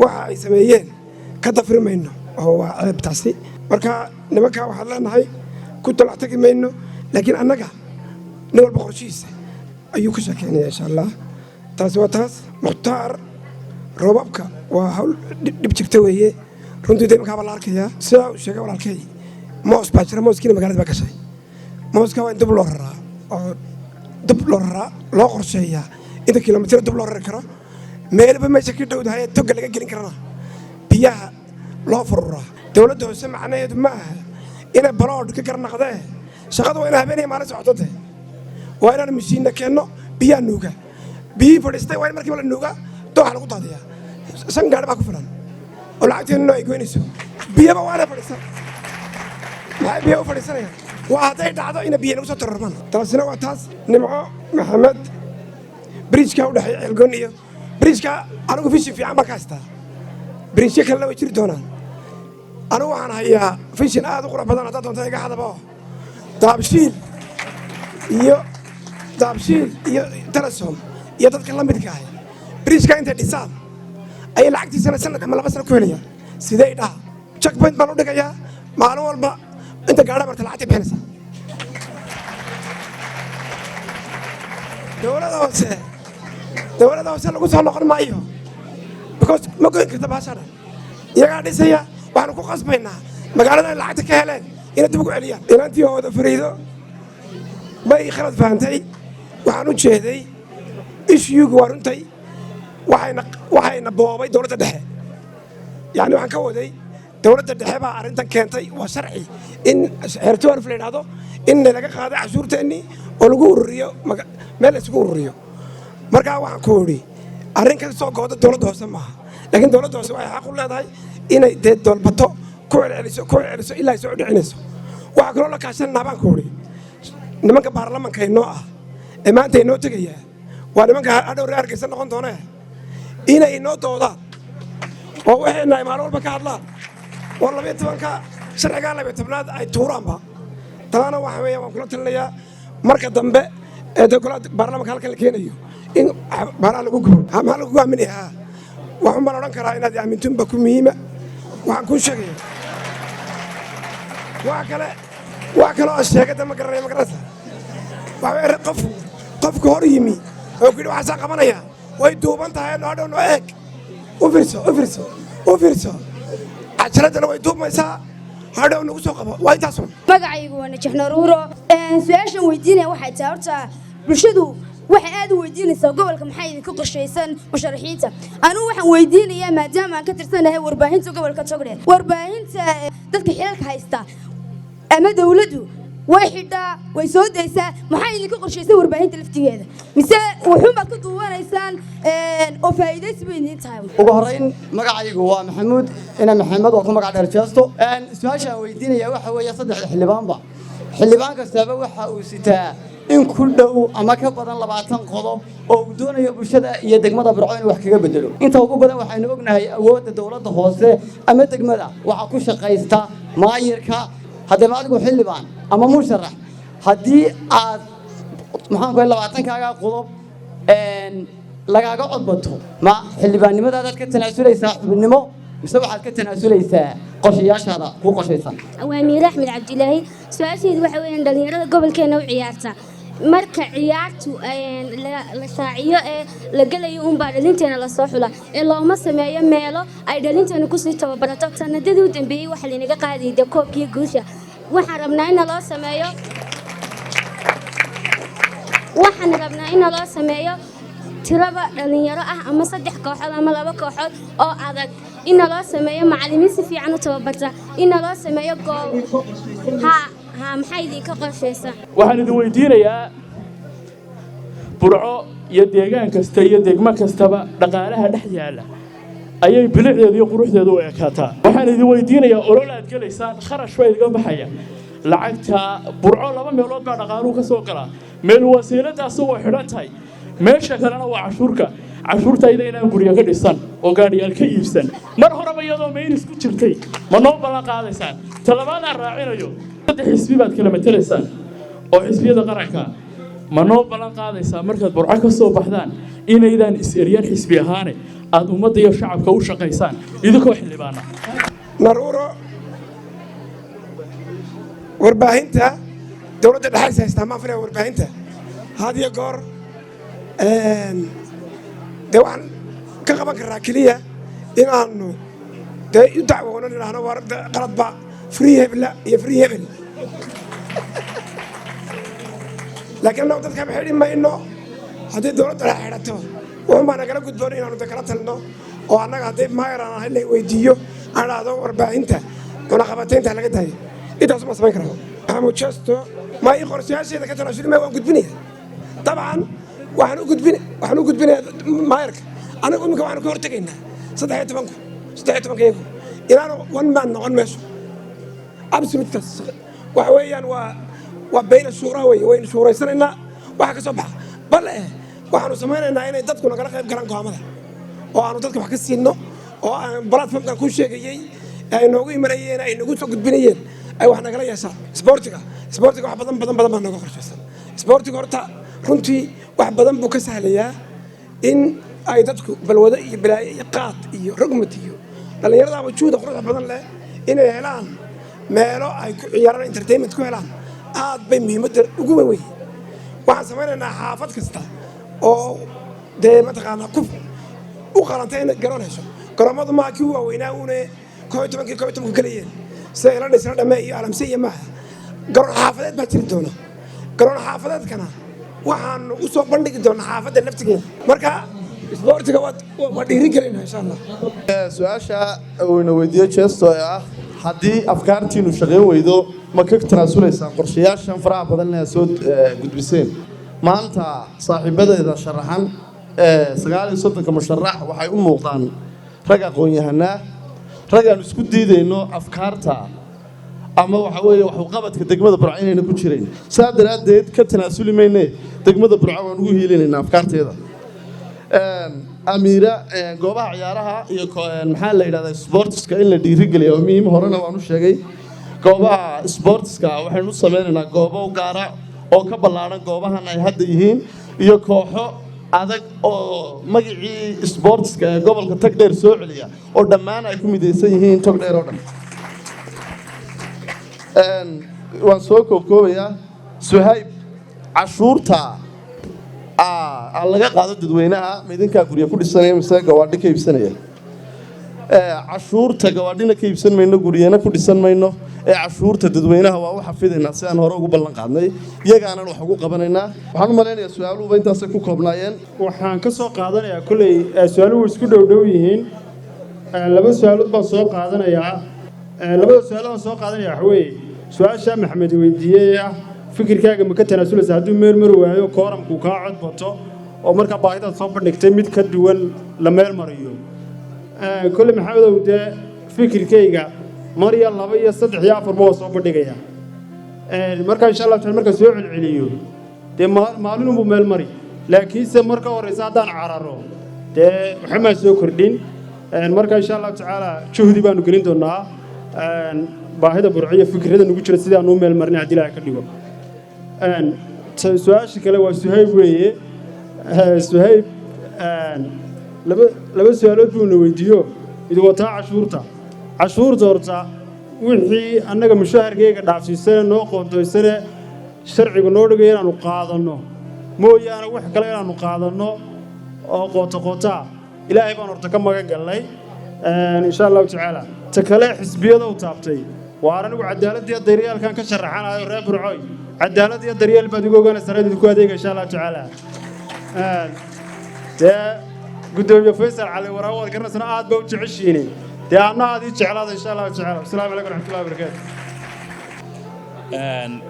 waxa ay sameeyeen ka dafri mayno oo waa ceeb taasi marka nimankaa waxaan leenahay ku talax tagi mayno laakiin annaga nin walba qorshihiisa ayuu ka sheekeynaya insha allah taasi waa taas mukhtaar roobabka waa hawl dhib jirta weeye runtii de imankaa baa la arkayaa sidaa uu sheegay walaalkay moos baa jira mooskiina magaalada baa gashay mooska waa in dib loo raraa oo dib loo raraa loo qorsheeyaa inta kilomitr dib loo rari karo meelba meesha ka dhowdahay toga laga gelin karana biyaha loo fururaa dowladda hoose macnaheedu ma aha inay baloodh ka garnaqdee shaqada waa ina habeenaya maalin socotote waa inaan mashiinna keenno biyaha nuuga biyihii fadhiistay waa in markiiba la nuuga dooxa lagu daadiyaa 5 gaari baa ku filan oo lacagteennuna ay goynayso biyaba waa inay fadhiistaan maxay biyaha u fadhiisanayaan waa hadday dhacdo ina biyo lagu soo tararmaan taasina waa taas nimco maxamed bridjka u dhexeeya ceelgoon iyo bridjka anigu fishin fiican baan ka haystaa bridjyo kalena way jiri doonaan anigu waxaan hayaa fishin aad u qurux badan haddaad doonta iga hadabo daabshiil iyo telesom iyo dadka la midka ah bridjka intay dhisaan ayay lacagtiisana sanad ama 2 sano ku helayaan sidee dhaha checkpoint baan u dhigayaa maalin walba inta gaadha marta lacagta bixinaysaa dowladda hoose lagu soo noqon maayo because ma goyn karta baashana iyagaa dhisaya waxaanu ku qasbaynaa magaalada ay lacagta ka heleen inay dib ugu celiyaan inantii hooda fariido bay khalad fahantay waxaan u jeeday ishyugu waa runtay waxayna boobay dowladda dhexe yani waxaan ka waday dowladda dhexe baa arrintan keentay waa sharci in xeertoorf la yidhaahdo in laga qaaday cashuurteennii oo lagu ururiyo meel la isugu ururiyo markaa waxaan ku idhi arrin ka soo gooda dowladda hoose maaha laakiin dowladda hoose waxay xaq u leedahay inay dee doolbato ku celceliso ilaa ay soo dhicinayso waxaa kaloo la kaashananaa baan ku idhi nimanka baarlamanka inoo ah ee maanta inoo tegayaa waa nimanka hadhow reer hargeysa noqon doonee inay inoo doodaan oo waxayna ay maalin walba ka hadlaan oo 12ka sharcigaa 12aad ay tuuraanba taana waxa weeye waan kula talinayaa marka dambe ee dowladda baarlamanka halkan la keenayo in baaraan lagu gubo maxaa lagu aaminayaa waxaan baan odhan karaa inaad aamintunba ku muhiima waxaan kuu sheegaya waa kale oo sheegada ma garanaya magarasa qofka hor yimi oo kuyidhi waxaasaa qabanaya way duuban tahay hadhow noo eeg u fiirso cajaladana way duubmaysaa hadhow nagu soo qabo waa intaasun magacaygu waa najax naruuro su-aashan weydiinaya waxay tahay horta bulshadu waxay aad u weydiinaysaa gobolka maxaa idinka qorshaysan musharaxiinta anugu waxaan weydiinayaa maadaama aan ka tirsanahay warbaahinta gobolka togdheer warbaahinta dadka xilalka haysta ama dowladdu way xidhaa way soo daysaa maxaa idinka qorshaysan warbaahinta laftigeeda mise wuxuunbaad ku duubanaysaan oo faa'iidaysi bay idiin tahay ugu horrayn magacaygu waa maxamuud ina maxamed oo ku magac dheer jeesto su-aashaan weydiinaya waxa weeye 3 xildhibaanba xildhibaan kastaba waxa uu sitaa in ku dhow ama ka badan 20 qodob oo uu doonayo bulshada iyo degmada Burco in wax kaga bedelo inta ugu badan waxaynu ognahay awoodda dowladda hoose ama degmada waxa ku shaqaysta maayirka haddaba adigu xildhibaan ama musharax haddii aad maxaan ku 20kaaga qodob lagaaga codbato ma xildhibaannimadaadaad ka tanaasulaysaa xubinimo mise waxaad ka tanaasulaysaa qorshayaashaada ku qorshaysan waa miir axmed cabdilaahi su-aasheedu waxa weeyaan dhalinyarada gobolkeena u ciyaarta marka ciyaartu la shaaciyo ee la gelayo unbaa dhalinteena lasoo xula ee looma sameeyo meelo ay dhalinteena kusii tababarato sanadadii u dambeeyey waxa laynaga qaadayay dee koobkii guusha waxaan rabnaa in loo sameeyo tiraba dhalinyaro ah ama 3 kooxood ama 2 kooxood oo adag in loo sameeyo macallimiin si fiican u tababarta in loo sameeyo goob maxay idinka qorshaysan waxaan idin weydiinayaa Burco iyo deegaan kasta iyo degmo kastaba dhaqaalaha dhex yaala ayay bilicdeedu iyo quruxdeedu u ekaataa waxaan idin weydiinayaa olol aad galaysaan kharash way iga baxaya lacagta Burco 2 meelood baa dhaqaaluhu ka soo galaa meel wasiiladaas oo xidhan tahay meesha kalena waa cashuurtayda inaan guriga ka dhisan oo gaadhiyaal ka iibsan mar horeba iyadoo meel isku jirtay ma noo balan qaadaysaan talabaadaan raacinayo 3 xisbi baad kala matalaysaan oo xisbiyada qaranka ma noo balan qaadaysaa markaad Burco ka soo baxdaan inaydaan is-eriyaan xisbi ahaane aad ummadda iyo shacabka u shaqaysaan idinkoo xildhibaana naruuro warbaahinta dowladda dhexe haystaa ma filaya warbaahinta had iyo goor dee waxaan ka qaban karraa keliya inaannu dee u dacwoono idhaahno war qaladba free hebla iyo free hebel laakiin annagu dadka xidhi mayno haddii dowladda la xidhato wuxuun baa nagala gudboon inaannu de kala talno oo annaga hadday maayaraan ahay la weydiiyo aan dhahdo warbaahinta cunaqabataynta laga daayo intaas ma samayn karaa maxamuud jeesto ma ii qorshayaasheeda ka tanaasuli ma waan gudbinaya dabcan waxaan u gudbinayaa maayarka anagu iminka waxaanu ka hortegaynaa 13 iyagu inaanu one man noqon meeshu absolutekaas waxa weeyaan waa bayna shuuraa weye waynu shuuraysanaynaa waxa ka soo baxa bale waxaanu samaynaynaa inay dadku nagala qayb galaan go'aamada oo aanu dadka wax ka siino oo aan platformkan ku sheegayey ay noogu imanayeen ay nagu soo gudbinayeen ay wax nagala yeeshaan sportiga wax badan baa nooga qorshaysan sportiga horta runtii wax badan buu ka sahlayaa in ay dadku balwado iyo balaayo iyo qaad iyo rugmad iyo dhallinyarada wajuuda quruxda badan leh inay helaan meelo ay ku ciyaaraan entertainment ku helaan aad bay muhiimadda ugu weyn weyn waxaan samaynaynaa xaafad kasta oo dee mataqaanaa ku u qalantay inay garoon hesho garoomadu maa kii waaweynaa uune 11 galayeen sida ilan isla dhammee iyo alamse iyo maaha garoon xaafadeed baa jiri doona garoon xaafadeedkana waxaanu u soo bandhigi doonaa xaafadda naftigeeda marka isboortiga waa dhiiri gelinaa insha allah su-aasha uuna weydiiyo jeesto ee ah haddii afkaartiinu shaqayn weydo ma ka tanaasulaysaan qorshayaashan faraha badan ee soo gudbiseen maanta saaxiibadeeda sharaxan 39 musharax waxay u muuqdaan rag aqoon-yahanaa rag aan isku diidayno afkaarta ama waxa weeye wax u qabadka degmada burco inayna ku jireen saa daraaddeed ka tanaasuli mayne degmada burco waan ugu hiilinaynaa afkaarteeda amiira goobaha ciyaaraha iyo maxaa la yidhahdaa sportiska in la dhiirigeliya oo muhiim horena waan u sheegay goobaha sportiska waxaynu u sameynaynaa goobo gaara oo ka ballaaran goobahan ay hadda yihiin iyo kooxo adag oo magacii sportiska ee gobolka togdheer soo celiya oo dhammaan ay ku midaysan yihiin togdheer oo dhan waan soo koobkoobayaa suhayb cashuurta laga qaado dadweynaha ma idinkaa gurya ku dhisanaya mise gawaadhi ka iibsanaya cashuurta gawaadhina ka iibsan mayno guryana ku dhisan mayno ee cashuurta dadweynaha waa u xafidaynaa si aan hore ugu ballan qaadnay iyagaanan wax ugu qabanaynaa waxaan u malaynayaa su-aaluhuba intaasay ku koobnaayeen waxaan ka soo qaadanayaa kolley su-aaluhu isku dhow yihiin laba su-aalood baan soo qaadanayaa labada su-aalood baan soo qaadanaya waxa weeye su-aasha maxamed weydiiyey ah fikirkaaga ma ka tanaasulaysa hadduu meel mari waayo kooramku kaa cod bato oo markaa baahidaad soo bandhigtay mid ka duwan la meel mariyo kolley maxamedow dee fikirkayga mar iyo 2 iyo 3 iyo 4 waa soo bandhigaya marka insha Allah taala marka soo celceliyo dee maalinunbu meel mari laakiinse marka horeysa haddaan cararo dee waxa ma soo kordhin marka insha Allah taala juhdi baanu gelin doonaa baahida burciyo fikrada nagu jira sidii aanu meel marin hadii la ka dhigo su-aasha kale waa Suhayb weeye Suhayb laba su-aalood buu na weydiiyo idu wataa cashuurta horta wixii annaga mushaharkayga dhaafsiisana noo qoontoysane sharciga noo dhigay inaanu qaadanno mooyaane wax kale inaanu qaadanno oo qoota ilaahay baan horta ka magan galnay insha allahu tacaala ta kale xisbiyada u taabtay waar anigu cadaalad iyo daryaalkan ka sharaxanayo reer burcoy cadaalad iyo daryeel baad igu ogaanaysaa sanadii ku adeega insha allahu tacaala dee gudoomiye Faysal Cali Waraawad garnasna aad baa u jeceshiinay dee anna aad ii jeclaada insha allahu tacaala assalaamu calaykum waraxmatullahi wabarakaatu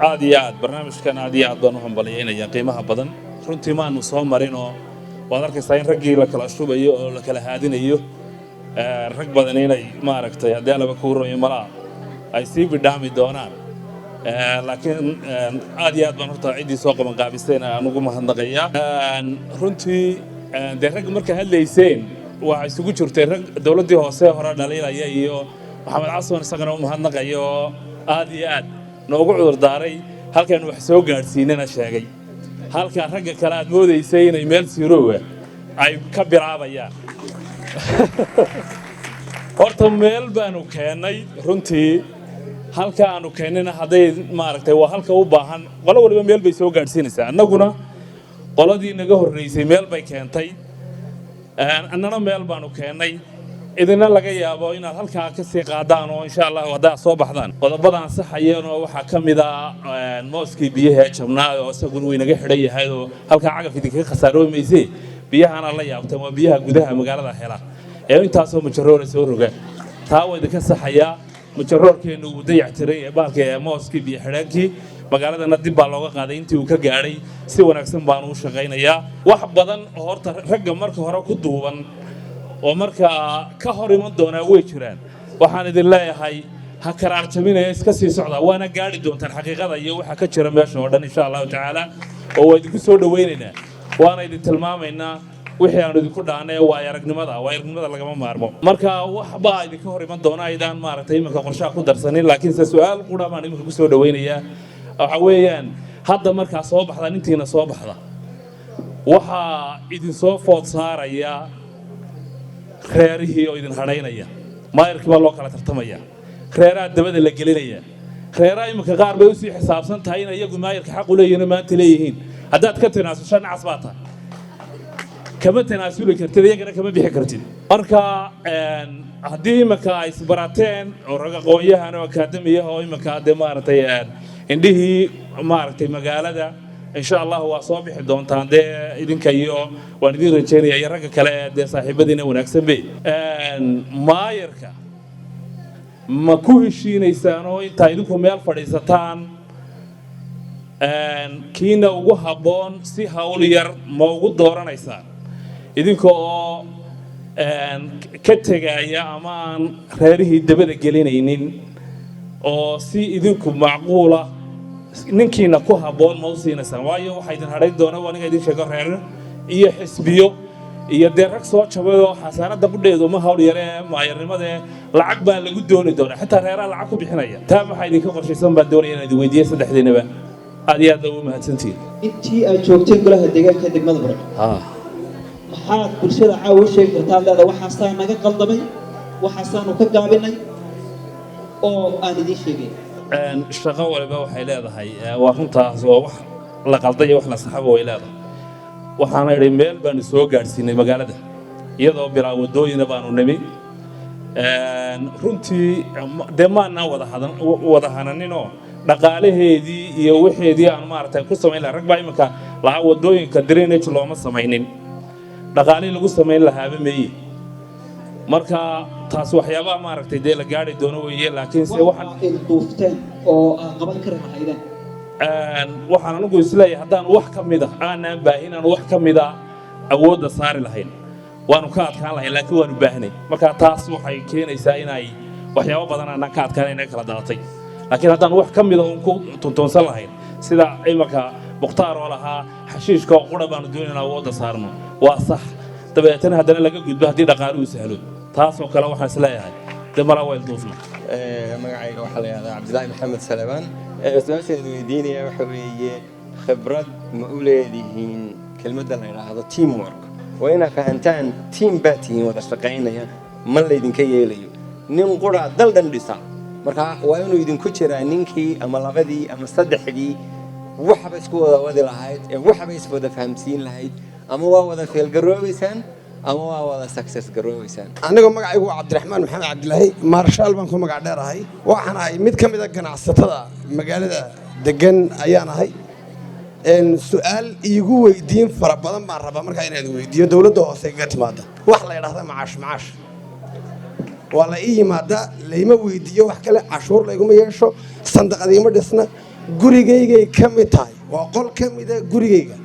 aad iyo aad barnaamijkan aad iyo aad baan u hambalyeynaya qiimaha badan runtii maanu soo marinoo waad arkaysaa in raggii la kala shubayo oo la kala haadinayo rag badan inay maaragtay haddii alaba ku royo malaa ay sii bidhaami doonaan laakiin aad iyo aad baan horta ciddii soo qaban qaabiseen aan ugu mahadnaqayaa runtii dee rag marka hadlayseen waa isugu jirtay rag dowladdii hoose hore dhaliilaya iyo maxamed casan isagana u mahadnaqayo oo aad iyo aad noogu cudurdaaray halkaan wax soo gaadhsiinana sheegay halka ragga kale aad moodaysay inay meel siiroowa ay ka bilaabayaan horta meel baanu keennay runtii halka aanu keennayna hadday maaragtay waa halka u baahan qolo waliba meel bay soo gaadhsiinaysaa annaguna qoladii naga horreysay meel bay keentay annana meel baanu keennay idina laga yaabo inaad halkaa ka sii qaadaan oo insha allah haddaad soo baxdaan qodobada ansaxayeenoo waxaa ka mid ah mooskii biyaha ee jabnaa oo isaguna waynaga xidhan yahay oo halkaa cagaf idinkaga khasaaroomaysee biyahana la yaabtaan waa biyaha gudaha magaalada hela ee intaasoo majaroora soo roga taa waa idinka saxayaa majaroorkeennu uu dayactiray ee baalka ee mooskii biyo xidhaankii magaaladana dib baa looga qaaday intii uu ka gaadhay si wanaagsan baanu u shaqaynayaa wax badan oo horta ragga marka hore ku duuban oo markaa ka hor iman doonaa way jiraan waxaan idin leeyahay ha karaar jabinaya iska sii socdaa waana gaadhi doontaan xaqiiqada iyo waxa ka jira meesha oo dhan insha allahu tacaala oo waa idinku soo dhawaynaynaa waana idin tilmaamaynaa wixii aanu idinku dhaanay waa aragnimada lagama maarmo marka wax baa idinka hor iman doona aydaan maaragtay iminka qorshaha ku darsanin laakiinse su-aal qura baan iminka ku soo dhawaynayaa waxa weeyaan hadda markaa soo baxdaan intiina soo baxda waxaa idinsoo food saaraya reerihii oo idin hadhaynaya maayarkii baa loo kala tartamaya reeraha dabada la gelinaya reeraha iminka qaar bay usii xisaabsan tahay in iyagu maayarka xaq u leeyihiin oo maanta leeyihiin haddaad ka tanaasusha nacas baa tahay kama tanaasuli kartid iyagana kama bixi kartid marka haddii iminka ay isbarateen oo rag aqoon-yahan oo akaademiyaha oo iminka dee maaragtay indhihii maaragtay magaalada insha allah waa soo bixi doontaan dee idinka iyo waan idin rajaynaya iyo ragga kale ee dee saaxiibadiina wanaagsan be maayarka ma ku heshiinaysaan oo intaa idinku meel fadhiisataan kiina ugu habboon si hawl yar ma ugu dooranaysaan idinka oo ka tegaya ama aan reerihii dabada gelinaynin oo si idinku macquula ninkiina ku habboon ma u siinaysaan waayo waxaa idin hadhayn doona aniga idin sheego reer iyo xisbiyo iyo dee rag soo jabay oo xasaanada qudheedu ma hawl yare maayarnimadee lacag baa lagu dooni doonaa xitaa reeraha lacag ku bixinaya taa maxaa idinka qorshaysan baan doonaya inaan idin weydiiya saddexdiinaba aad iyo aad ugu mahadsantihiin intii aad joogteen golaha deegaanka degmada Burco maxaad bulshada caawa u sheegi kartaa leeda waxaasaa naga qaldamay waxaasaanu ka gaabinay oo aan idiin sheegay shaqo waliba waxay leedahay waa runtaas oo wax la qalday iyo wax la saxaba way leedahay waxaana idhi meel baanu soo gaadhsiinay magaalada iyadoo bilaa wadooyina baanu nimi runtii dee maanaan wada hananinoo dhaqaalaheedii iyo wixeedii aan maaragtay ku samayn lahaa rag baa iminka lahaa wadooyinka drainage looma samaynin dhaqaalihii lagu samayn lahaaba meeye marka taas waxyaabaha maaragtay dee la gaari doono weeye laakiinse waxaan duufteen oo aan qaban kari lahaydeen waxaan anigu isleeyahay haddaan wax ka mid ah aanaan baahin aan wax ka mid ah awoodda saari lahayn waanu ka adkaan lahayn laakiin waanu baahnay marka taas waxay keenaysaa inay waxyaabo badan aanaan ka adkaan inaga kala daatay laakiin haddaan wax ka mid ah uun ku tuntuunsan lahayn sida imanka mukhtaar oo lahaa xashiishka oo qura baanu doonaynaa awoodda saarno waa sax dabeetana haddana laga gudbo haddii dhaqaaluhu sahlo taasoo kale waxaan isleeyahay dee mala wayl duufna magacayga waxaa la yidhahdaa cabdilaahi maxamed salebaan su-aasheedu weydiinaya waxa weeye khibrad ma u leedihiin kelmadda la yidhaahdo teamwork waa inaad fahantaan tiim baa tihiin wada shaqaynaya ma laydinka yeelayo nin quraa dal dhan dhisa marka waa inuu idinku jiraa ninkii ama labadii ama saddexdii waxba isku wada wadi lahayd ee waxba is wada fahamsiin lahayd ama waa wada feelgaroobaysaan ama waa wada success garoobaysaan anigoo magacaygu waa cabdiraxmaan maxamed cabdilaahi maarshaal baan ku magac dheerahay waxaan ahay mid ka mid a ganacsatada magaalada degan ayaan ahay su-aal iigu weydiin fara badan baan rabaa markaa inaad weydiiyo dowladda hoose kaga timaada wax la yidhaahda macaash waa la ii yimaada layma weydiiyo wax kale cashuur layguma yeesho sandaqadiima dhisna gurigaygay ka mid tahay waa qol ka mida gurigayga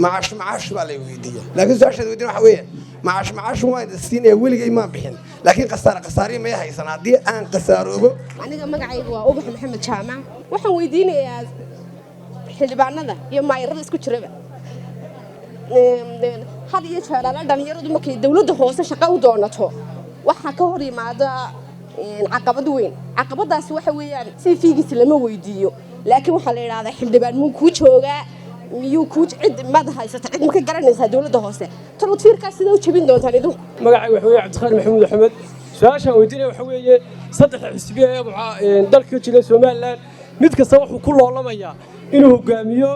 macaash baa lay weydiiya laakiin su-aashaad weydiin waxa weeyaan macaash waan siinaya weligay maan bixin laakiin khasaariya may haysan haddii aan khasaaroobo aniga magacaygu waa ubax maxamed jaamac waxaan weydiinayaa xildhibaanada iyo maayarada isku jiraba had iyo jeeraala dhalinyaradu markay dowladda hoose shaqo u doonato waxaa ka hor yimaada caqabad weyn caqabadaasi waxa weeyaan si fiigiisa lama weydiiyo laakiin waxaa la yidhahdaa xildhibaan muu kuu joogaa miyuu kuu cid mad haysata cid ma ka garanaysaa dowladda hoose talodfiirkaas sida u jebin doontaan idinku magacaygu waxa weeye cabdiqaadir maxamuud axmed su-aashaan weydiinaya waxa weeye saddexa xisbiya ee dalka jira somalilan mid kasta wuxuu ku loolamayaa inuu hogaamiyo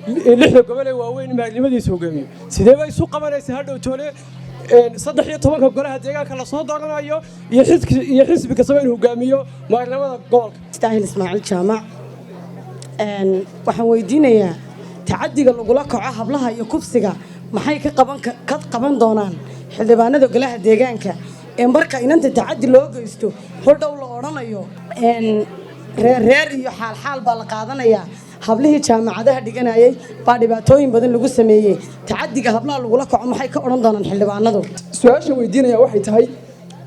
lixda gobol ee waaweyn maamuladiisa hogaamiyo sidee bay isu qabanaysaa hadhow toole 13 golaha deegaanka la soo dooranayo iyo xisbi kasta inuu hogaamiyo maamulada gobolka istaahil Ismaaciil Jaamac waxaan weydiinayaa tacadiga lagula kaco hablaha iyo kufsiga maxay ka qaban doonaan xildhibaanada golaha deegaanka ee marka inanta tacadi loo geysto hodhow la oranayo reer iyo xaal baa la qaadanayaa hablihii jaamacadaha dhiganayay baa dhibaatooyin badan lagu sameeyay tacadiga hablaha lagula kaco maxay ka oran doonaan xildhibaanadu su-aasha weydiinaya waxay tahay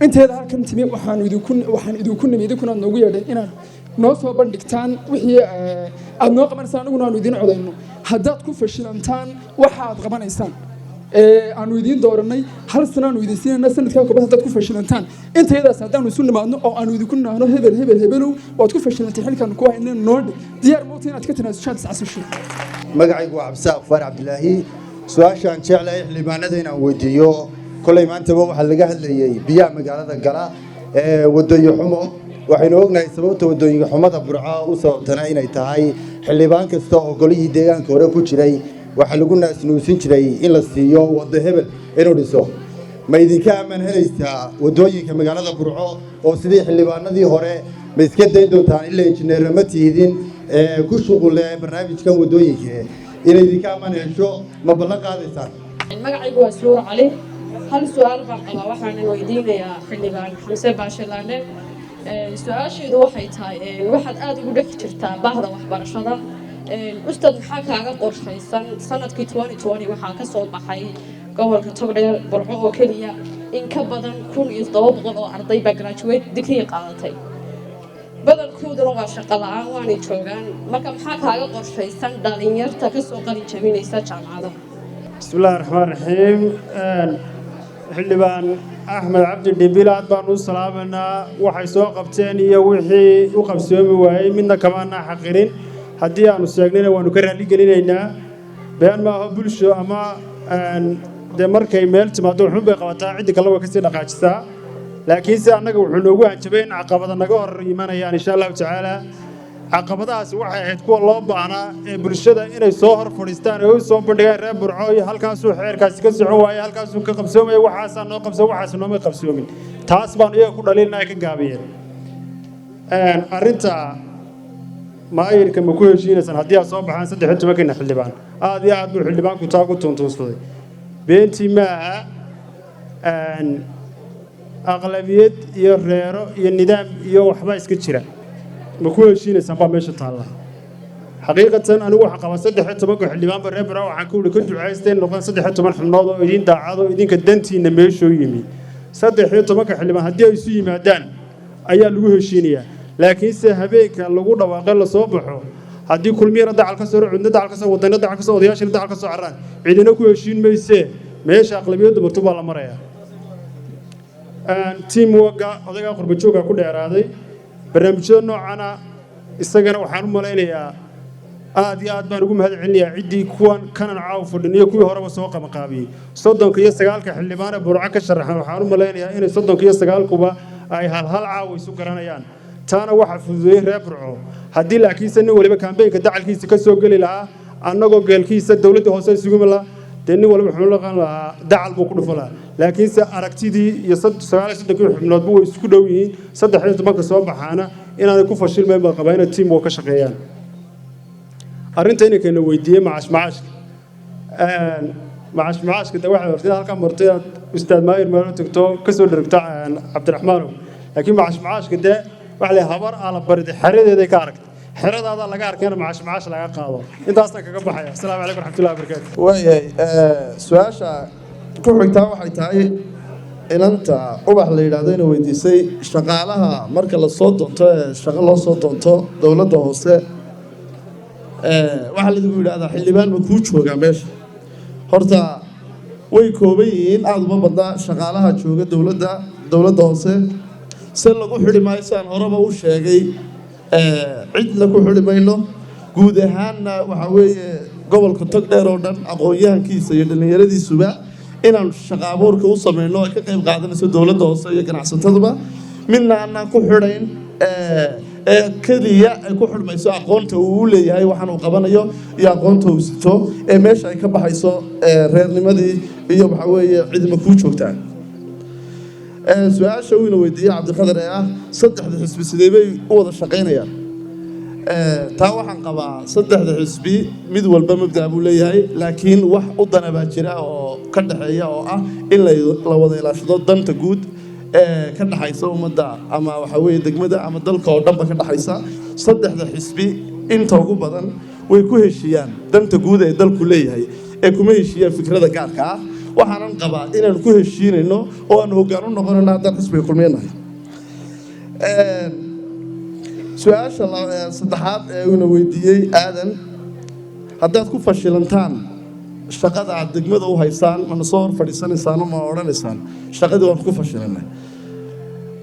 inteeda halkan timi waxaan idinku nimid idinkuna noogu yeedhay inaad noo soo bandhigtaan wixii aad noo qabanaysaan aniguna aanu idiin codayno haddaad ku fashilantaan waxa aad qabanaysaan aanu idiin dooranay hal sano aanu idin siinayna sanadkaa koobaad haddaad ku fashilantaan intayadaas haddaanu isu nimaadno oo aanu idinku nahno hebelow waad ku fashilantay xilkaanu ku hayneen noodhe diyaar mawta inaad ka tanaasushaan iscasisho magacaygu waa cabdisaaq faar cabdilaahi su-aashaan jeclahay xildhibaanada inaan weydiiyo kolay maantaba waxaa laga hadlayay biyaha magaalada gala wadooyin xumo waxaynu ognahay sababta wadooyinka xumada burco u sababtana inay tahay xildhibaan kasta oo golihii deegaanka hore ku jiray waxaa lagu naasnuusin jiray in la siiyo wado hebel inuu dhiso ma idinka ammaan helaysaa wadooyinka magaalada burco oo sidii xildhibaanadii hore ma iska dayn doontaan ilaa injineer ma tiidin ku shuqule barnaamijkan wadooyinka inay idinka ammaan hesho ma ballan qaadaysaan magacaygu waa Suur Cali hal su'aal baan qabaa waxaan weydiinayaa xildhibaan Xamse Baashilaane su-aasheedu waxay tahay waxaad aad ugu dhex jirtaa baahda waxbarashada ustaad maxaa kaaga qorshaysan sanadkii 2020 waxaa ka soo baxay gobolka Togdheer Burco oo kaliya in ka badan 1700 oo arday baa graduate degree qaadatay badankooduna waa shaqo la'aan waanay joogaan marka maxaa kaaga qorshaysan dhalinyarta ka soo qalin jabinaysa jaamacadaha bismillaahi raxmaani raxiim xildhibaan axmed cabdi dhibil aad baan u salaamanaa waxay soo qabteen iyo wixii u qabsoomi waayey midna kamaana xaqirin haddii aanu sheegnayna waanu ka raali gelinaynaa been maaho bulsho ama dee markay meel timaado wuxuun bay qabataa ciddi kale way kasii dhaqaajisaa laakiinse annaga wuxuu noogu hanjabay in caqabada naga hor imanayaan insha allahu tacaala caqabadahaasi waxay ahayd kuwa loo baahnaa ee bulshada inay soo hor fadhiistaan oo u soo bandhigaan reer burco iyo halkaasuu xeerkaasi ka socon waayey halkaasuu ka qabsoomaya waxaasaa noo qabsan waxaas nooma qabsoomin taas baanu iyaga ku dhaliilna ay ka gaabiyeen arrinta maayirka ma ku heshiinaysaan haddii aad soo baxaan 13 xildhibaan aad iyo aad buu xildhibaanku taa ku tuntuusaday beentii maaha aqlabiyad iyo reero iyo nidaam iyo waxba iska jira ma ku heshiinaysaan baa meesha taalla xaqiiqatan anigu waxaan qabaa 13 xildhibaanba reer burco waxaan ku ka ducaysteen noqon 13 xubnood oo idin daacado idinka dantiina meeshoo yimi 13 xildhibaan haddii ay isu yimaadaan ayaa lagu heshiinayaa laakiinse habeenka lagu dhawaaqay la soo baxo haddii kulmiyada dacal ka soo cudna dacal ka soo wadana dacal ka soo odayaashina dacal ka soo carraan cidina ku heshiin mayse meesha aqlabiyadu bartu baa la marayaa team worka odaga qurba jooga ku dheeraaday barnaamijyada noocana isagana waxaan u malaynayaa aad iyo aad baan ugu mahadcelinayaa ciddii kuwan kanan caaw fadhiniyo kuwii horeba soo qabanqaabiyey 39 xildhibaan ee burco ka sharaxan waxaan u malaynayaa inay 39 kuba ay hal caaw isu garanayaan taana waxa fududeeyay reer burco haddii laakiinse nin waliba kaambeynka dacalkiisa ka soo geli lahaa annagoo geelkiisa dowladda hoose isugu mala dee nin waliba wuxuu laqan lahaa dacal buu ku dhufan lahaa laakiinse aragtidii iyo 39 xubnoodba way isku dhow yihiin 13 soo baxaana inaanay ku fashilmayn baa qabaa inay tiim ka shaqeeyaan arrinta inay keena weydiiyey macaashka de waxay hortay halkaa martay ustaad maayir meelo tagto ka soo dhergta cabdiraxmaanow laakiin macaashka dee waxa la habar ala barida xeradeeday ka aragtay xeradaada laga arkayna macaash laga qaado intaasna kaga baxaya assalaamu calaykum waraxmatullahi wabarakaatu waayay su-aasha ku xigtaa waxay tahay inanta ubax la yidhaahdo inay weydiisay shaqaalaha marka la soo doonto shaqo loo soo doonto dowladda hoose waxaa lagu yidhaahdaa xildhibaan ma kuu joogaa meesha horta way kooban yihiin aada uma badna shaqaalaha jooga dowladda hoose se lagu xidhi maayo sidaan horeba u sheegay cid lagu xidhi mayno guud ahaanna waxaa weeye gobolka togdheer oo dhan aqoon-yahankiisa iyo dhallinyaradiisuba inaan shaqa abuurka u sameyno ay ka qayb qaadanayso dowladda hoose iyo ganacsataduba midna aanaan ku xidhayn ee keliya ay ku xidhmayso aqoonta uu u leeyahay waxaan uu qabanayo iyo aqoonta uu sito ee meesha ay ka baxayso reernimadii iyo waxa weeye cidima kuu joogtaa su-aasha uu ina weydiiyey cabdiqadar ee ah saddexda xisbi sidee bay u wada shaqaynayaan taa waxaan qabaa saddexda xisbi mid walba mabda' buu leeyahay laakiin wax u dana baa jira oo ka dhexeeya oo ah in la wada ilaashado danta guud ee ka dhaxaysa ummadda ama waxa weeye degmada ama dalka oo dhanba ka dhaxaysa saddexda xisbi inta ugu badan way ku heshiiyaan danta guud ee dalku leeyahay ee kuma heshiiyaan fikrada gaarka ah waxaanan qabaa inaan ku heshiinayno oo aan hoggaan u noqonayno haddaan xisbiga kulmiyanahay su-aasha saddexaad ee uuna weydiiyey aadan haddaad ku fashilantaan shaqada aad degmada u haysaan mana soo hor fadhiisanaysaan ma odhanaysaan shaqadii waan ku fashilanay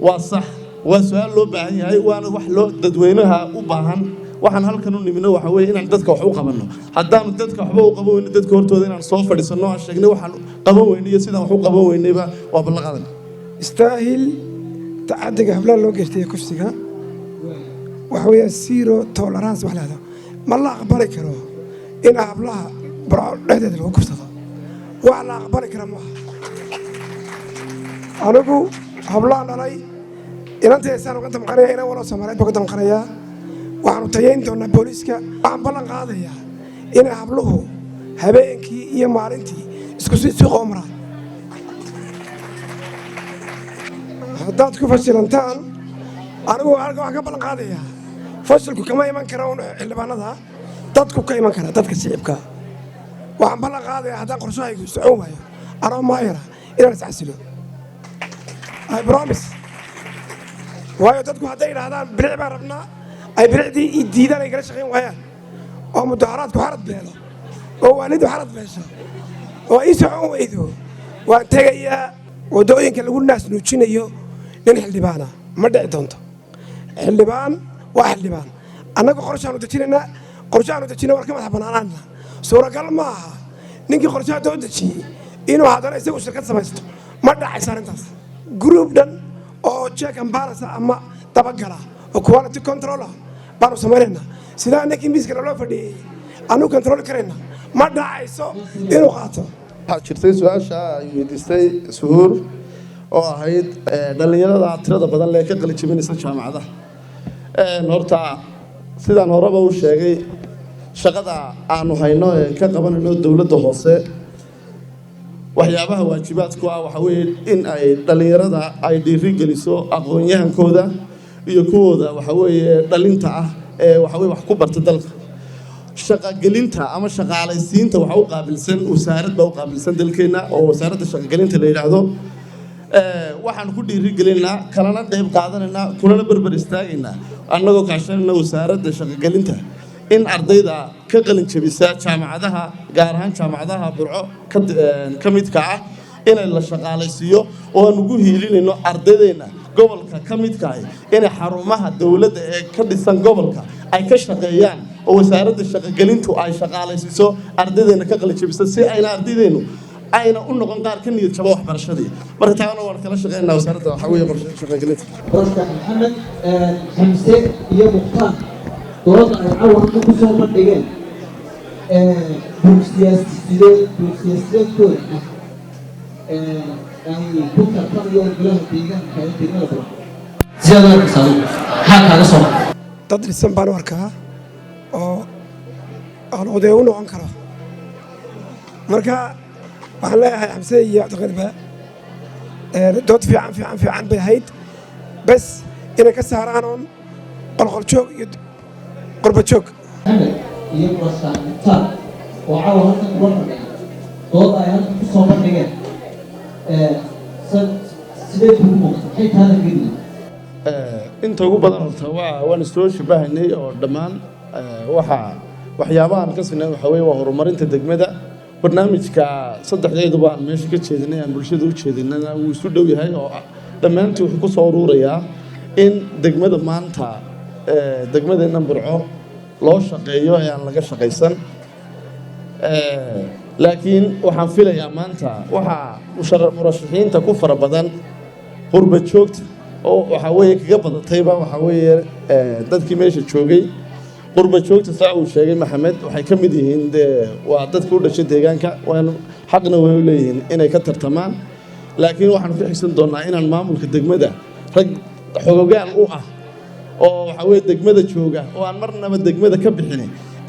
waa sax waa su-aal loo baahan yahay waana wax loo dadweynaha u baahan waxaan halkan u nimino waxa weeye inaan dadka wax u qabanno haddaanu dadka waxba u qaban weyno dadka hortooda inaan soo fadhiisanno aan sheegnay waxaan qaban weynay iyo sidaan wax u qaban weynayba waa ballanqaadan istaahil tacadiga hablaha loo geystay kufsiga waxa weeye zero tolerance wax leedahay ma la aqbali karo in hablaha barco dhexdeeda lagu kufsado wax la aqbali kara maaha anigu hablaha dhalay inantaysaan uga damqanaya inan walo soomaaliyeed baa uga damqanayaa waxaanu tayayn doonaa booliiska waxaan ballan qaadayaa inay habluhu habeenkii iyo maalintii isku si qoomaraan haddaad ku fashilantaan anigu waxaan ka ballan qaadayaa fashilku kama iman kara un xildhibaanada dadku ka iman kara dadka shicibka waxaan ballan qaadayaa haddaan qorshahaygu socon waayo anoo maayara inaan isxasilo I promise waayo dadku hadday yidhaahdaan bilic baan rabnaa ay bilicdii i diidaan ay kala shaqayn waayaan oo mudaharaadku xarad beelo oo waalidu xarad beesho oo ii socon weydo waan tegayaa waddooyinka lagu naas nuujinayo nin xildhibaana ma dhici doonto xildhibaan waa xildhibaan annagu qorshaanu dejina war ka madax bannaanaana suuragal ma aha ninkii qorshaha doo dejiyey inuu haddana isagu shirkad samaysto ma dhacayso arrintaas gruub dhan oo check and balance ama dabagala oo quality controller baanu samaynaynaa sidaa ninkii miiskana loo fadhiyey anuu control karayna ma dhacayso inuu qaato waxaa jirtay su-aasha ay weydiistay suhuur oo ahayd dhallinyarada tirada badan lee ka qali jebinaysa jaamacadaha horta sidaan horeba u sheegay shaqada aanu hayno ee ka qabanayno dowladda hoose waxyaabaha waajibaadku ah waxa weeye in ay dhallinyarada ay dhiiri geliso aqoon-yahankooda iyo kuwooda waxa weeye dhalinta ah ee waxa weye wax ku barta dalka shaqagelinta ama shaqaalaysiinta waxa u qaabilsan wasaarad baa u qaabilsan dalkeena oo wasaaradda shaqagelinta la yidhaahdo waxaan ku dhiiri gelinaa kalana qayb qaadanaynaa kulana berber istaagaynaa annagoo kaashanayna wasaaradda shaqagelinta in ardayda ka qalin jebisa jaamacadaha gaar ahaan jaamacadaha burco ka midka ah inay la shaqaalaysiiyo oo aan ugu hiilinayno ardaydeena gobolka ka midka ah inay xarumaha dowladda ee ka dhisan gobolka ay ka shaqeeyaan oo wasaaradda shaqagelintu ay shaqaalaysiiso ardaydeena ka qalin jebisa si ayna ardaydeenu ayna u noqon qaar ka niyad jabo waxbarashadii marka taana waan kala shaqeynaa wasaaradda waxa weeye qorshe shaqagelinta barashka maxamed xamse iyo muqtaan dowladda ay cawanka ku soo bandhigeen buugsiyaasadeedkooda ay ku tartamayaan golaha deegaanka ee degmada buro sidaad arkaysaa maxaa kaaga soo dad dhisan baan u arkaa oo aan oday u noqon karo marka waxaan leeyahay xamse iyo cabdiqaniba dood fiican bay ahayd bas inay ka saaraan oon qolqoljoog iyo qurbajoog iyo barashaantaan oo cawa halkan uga fadhiya dooda ay halkan ku soo bandhigeen sidee kugu muuqata maxay taada geli inta ugu badan horta waan isoo shabahaynay oo dhammaan waxyaabahan ka sinay waxa weeye waa horumarinta degmada barnaamijka saddexdeeduba aan meesha ka jeedinay aan bulshada u jeedinayna wuu isu dhow yahay oo dhammaantii wuxuu ku soo uruurayaa in degmada maanta degmadeenna burco loo shaqeeyo ee aan laga shaqaysan laakiin waxaan filayaa maanta waxaa murashaxiinta ku fara badan qurba joogta oo waxa weeye kaga badatayba waxa weeye dadkii meesha joogay qurba joogta saa uu sheegay maxamed waxay ka mid yihiin dee waa dadkii u dhashay deegaanka waana xaqna way u leeyihiin inay ka tartamaan laakiin waxaan ku xigsan doonaa inaan maamulka degmada rag xogogaal u ah oo waxa weeye degmada jooga oo aan marnaba degmada ka bixin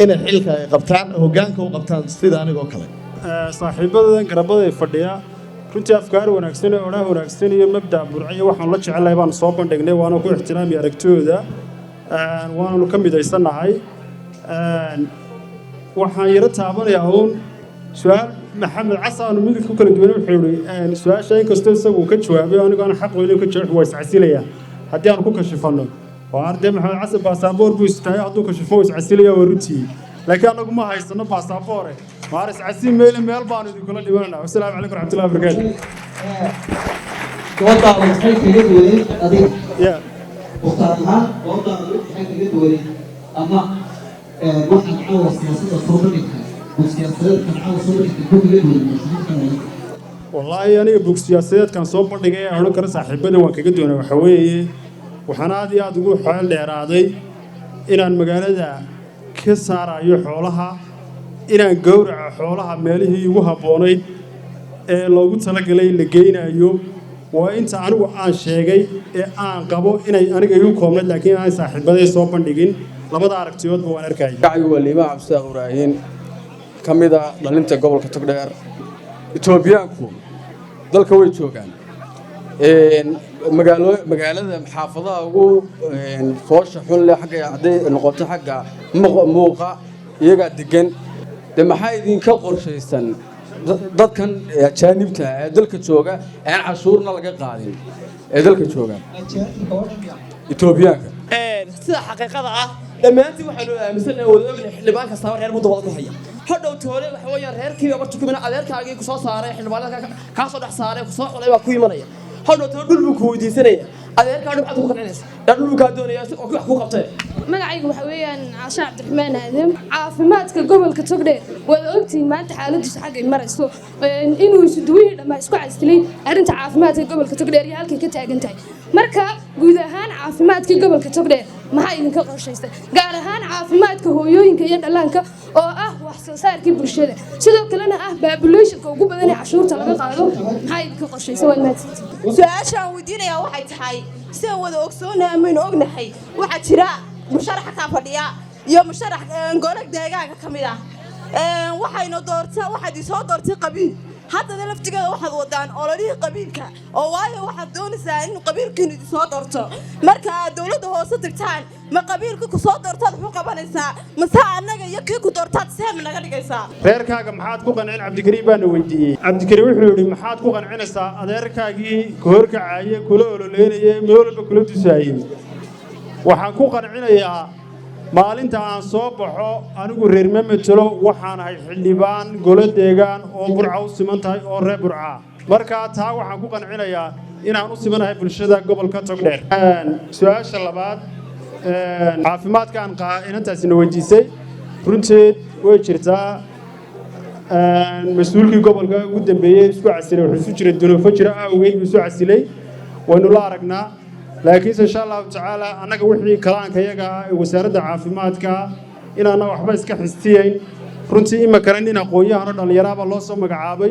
inay xilka ay qabtaan hoggaanka u qabtaan sida anigoo kale saaxiibadan garabada fadhiya runtii afkaar wanaagsan oo odhaah wanaagsan iyo mabda burciyo waxaan la jecelahay baan soo bandhignay waana ku ixtiraami aragtooda waanu ka midaysanahay waxaan yara taabanayaa uun su-aal maxamed casaanu midid ku kala duwan wuxuu yidhi su-aasha inkastoo isagu ka jawaabay anigoo aan xaq weynin ka jawaab waa iscasilaya haddii aan ku kashifano waa arday maxamed casan baasaboor buu istaagay hadduu kashifo waa iscasilaya waa runtii laakiin anagu ma haysano baasaboore maar iscasi meel baanu idinkula dhibananaa wasalaamu calaykum raxmatullahi wabarakaatu gabadhaada maxay kaga duwaneen adiga mukhtaar ahaan gabadhaada maxay kaga duwaneen ama waxaan caawa siyaasadda soo bandhigta siyaasadeedkan caawa soo bandhigta ku kaga duwaneen wallaahi aniga bug siyaasadeedkan soo bandhigay ee odhan kara saaxiibada waan kaga doonay waxa weeye waxaan aad iyo aad ugu xeel dheeraaday inaan magaalada ka saarayo xoolaha inaan gowraca xoolaha meelihii ugu habboonayd ee loogu talagalay la geynayo waa inta anigu aan sheegay ee aan qabo inay aniga igu koobnayd laakiin aan saaxiibaday soo bandhigin labada aragtiyoodba waan arkayay gacigu waa liimaa cabdisaaq ibraahiin ka mid ah dhalinta gobolka togdheer etoobiyaanku dalka way joogaan magaalada xaafadaha ugu foosha xun leh xagga hadday noqoto xagga muuqa iyagaa degan dee maxaa idinka qorshaysan dadkan ajaanibta ee dalka jooga aan cashuurna laga qaadin ee dalka jooga etoobiyaanka sida xaqiiqada ah dhammaantiin waxaanu aaminsanahay wada ognahay xildhibaan kastaba reer muddo wada ku haya hadhow toole waxa weeyaan reerkiiba bartu ku mina adeerkaagii ku soo saaray xildhibaanada kaa soo dhex saaray ku soo xulay baa ku imanaya hadhow toole dhul buu ku weydiisanaya adeerkaa dhibcad ku qancinaysa yaa dhul buu kaa doonaya oo wax ku qabtay magacaygu waxa weeyaan caasha cabdiraxmaan aadam caafimaadka gobolka togdheer waad ogtihiin maanta xaaladiisu xaggay marayso inuu isuduwihii dhammaa isku casilay arrinta caafimaadka gobolka togdheer iyo halkay ka taagan tahay marka guud ahaan caafimaadkii gobolka togdheer maxaa idinka qorshaystay gaar ahaan caafimaadka hooyooyinka iyo dhallaanka oo ah wax soo saarkii bulshada sidoo kalena ah baabulooyinka ugu badan ee cashuurta laga qaado maxaa idinka qorshaystay waa mahadsantihiin su-aashaan weydiinayaa waxay tahay sidaan wada ogsoonnahay amaynu ognahay waxaa jira musharaxa kaa fadhiya iyo musharax goorag deegaanka ka mid ah waxaad isoo doortay qabiil haddana laftigeeda waxaad wadaan ololihii qabiilka oo waayo waxaad doonaysaa in qabiilkiinu idisoo doorto marka aad dowladda hoose tagtaan ma qabiilkii ku soo doortaad wuxuu qabanaysaa mase annaga iyo kii ku doortaad seem naga dhigaysaa reerkaaga maxaad ku qancin cabdikariim baana weydiiyey cabdikariim wuxuu yidhi maxaad ku qancinaysaa adeerkaagii ka horkacaaye kula ololeynayay meel walba kula tusaayey waxaan ku qancinayaa maalinta aan soo baxo anigu reer ma matelo waxaan ahay xildhibaan golo deegaan oo burca u siman tahay oo reer burca marka taa waxaan ku qancinayaa inaan u simanahay bulshada gobolka togdheer su-aasha labaad caafimaadkaan inantaasina weydiisay runteed way jirtaa mas-uulkii gobolka ugu dambeeyey isku casilay wuxuu isu jiray dunuufo jira awgeed buu isu casilay waynu la aragnaa laakiinse insha allahu tacaala annaga wixii kalaanka yaga ah ee wasaaradda caafimaadka inaana waxba iska xistiyayn runtii imakana nin aqoon-yahano dhallinyaraaba loo soo magacaabay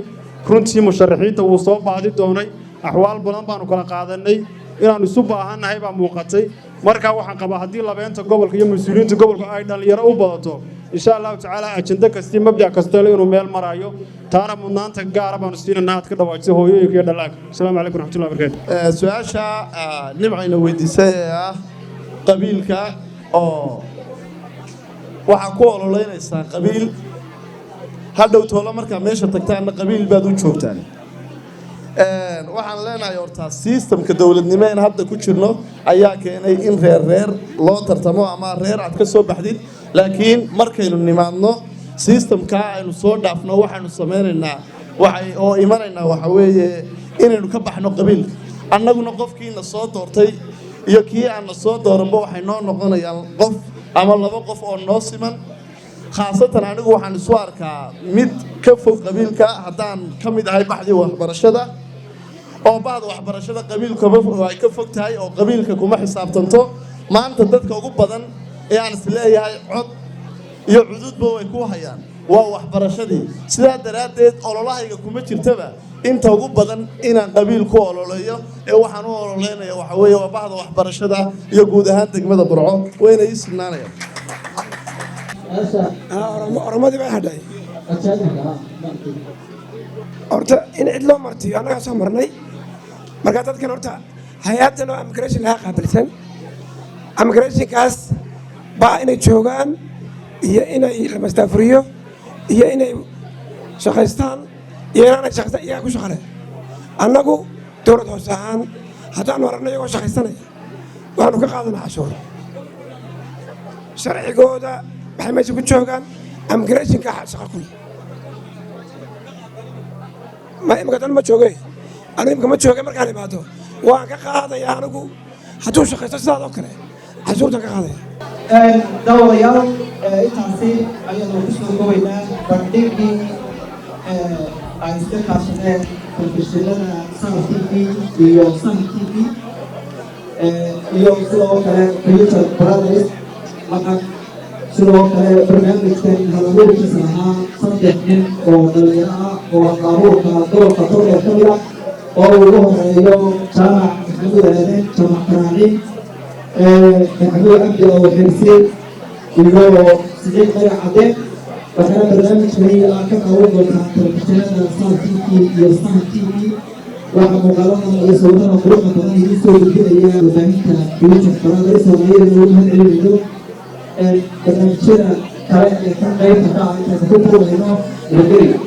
runtii musharaxiinta wuu soo baadi doonay axwaal badan baanu kala qaadanay inaannu isu baahannahay baa muuqatay markaa waxaan qabaa haddii labeenta gobolka iyo mas-uuliyiinta gobolka ay dhallinyaro u badato insha allahu tacaala ajenda kastii mabdac kastole inuu meel marayo taana mudnaanta gaara baanu siinanaa aad ka dhawaajisay hooyooyinka iyo dhallaanka asalaamu calaykum raxmatullahi barakaatu su-aasha nimcayna weydiisay ee ah qabiilka oo waxaa ku ololeynaysaa qabiil hadhow toolo markaa meesha tagtaanna qabiil baad u joogtaan waxaan leenahay hortaa sistamka dowladnimo in hadda ku jirno ayaa keenay in reer loo tartamo ama reer aad ka soo baxdid laakiin markaynu nimaadno sistamkaa aynu soo dhaafno waxaynu samaynaynaa oo imanaynaa waxa weeye inaynu ka baxno qabiilka annaguna qofkiina soo doortay iyo kii aanna soo dooranba waxay noo noqonayaan qof ama laba qof oo noo siman khaasatan anigu waxaan isu arkaa mid ka fog qabiilka haddaan ka mid ahay baxdii waxbarashada oo bahda waxbarashada qabiilkaba ay ka fog tahay oo qabiilka kuma xisaabtanto maanta dadka ugu badan ee aan is leeyahay cod iyo cududba way ku hayaan waa waxbarashadii sidaa daraaddeed ololahayga kuma jirtaba inta ugu badan inaan qabiil ku ololeeyo ee waxaan u ololeynaya waxa weeye waa bahda waxbarashada iyo guud ahaan degmada Burco wayna ii sugnaanayaan oromadii baa hadhay horta in cid loo martiyo annagaa soo marnay markaa dadkan horta hay-addan oo immigration laga qaabilsan immigrationkaas baa inay joogaan iyo inay la mastaafuriyo iyo inay shaqaystaan iyo inaanay shaqaystaan iyagaa ku shaqale annagu dowlad hoose ahaan haddaanu aragno iyagoo shaqaysanaya waxaanu ka qaadanaa cashuur sharcigooda waxay meesha ku joogaan immigrationka shaqa ku leh ma imika dan ma joogay anigu imika ma joogay markaan imaado waan ka qaadaya anigu hadduu shaqaysto sidaas oo kale cashuurtan ka qaadaya daawadayaal intaasi ayadoo kusoo gobaynaa bandhigii ay iska kaashadeen telefishinada Sun TV iyo Sun TV iyo sidoo kale Future Brothers laqad sidoo kale barnaamijkan halabuurkiisa ahaa 3 nin oo dhalinyaro ah oo halabuurka gobolka Togdheer ka mid ah oo ugu horeeyo jaamac maxamuud aadan jaamac karaaci maxamuud cabdi oo xirsi iyo Siciid Qarac Cade waxaana barnaamijkani aad ka qaawan doontaan telefishinada Sun TV iyo Sun TV waxaa muuqaalada iyo sawirada quruxda badan idin soo gudbinaya warbaahinta Future Brothers oo ayada loogu mahadcelinayo barnaamijyada kale ee ka qaybta ka ah intaas ku kulmayno nabadgelyo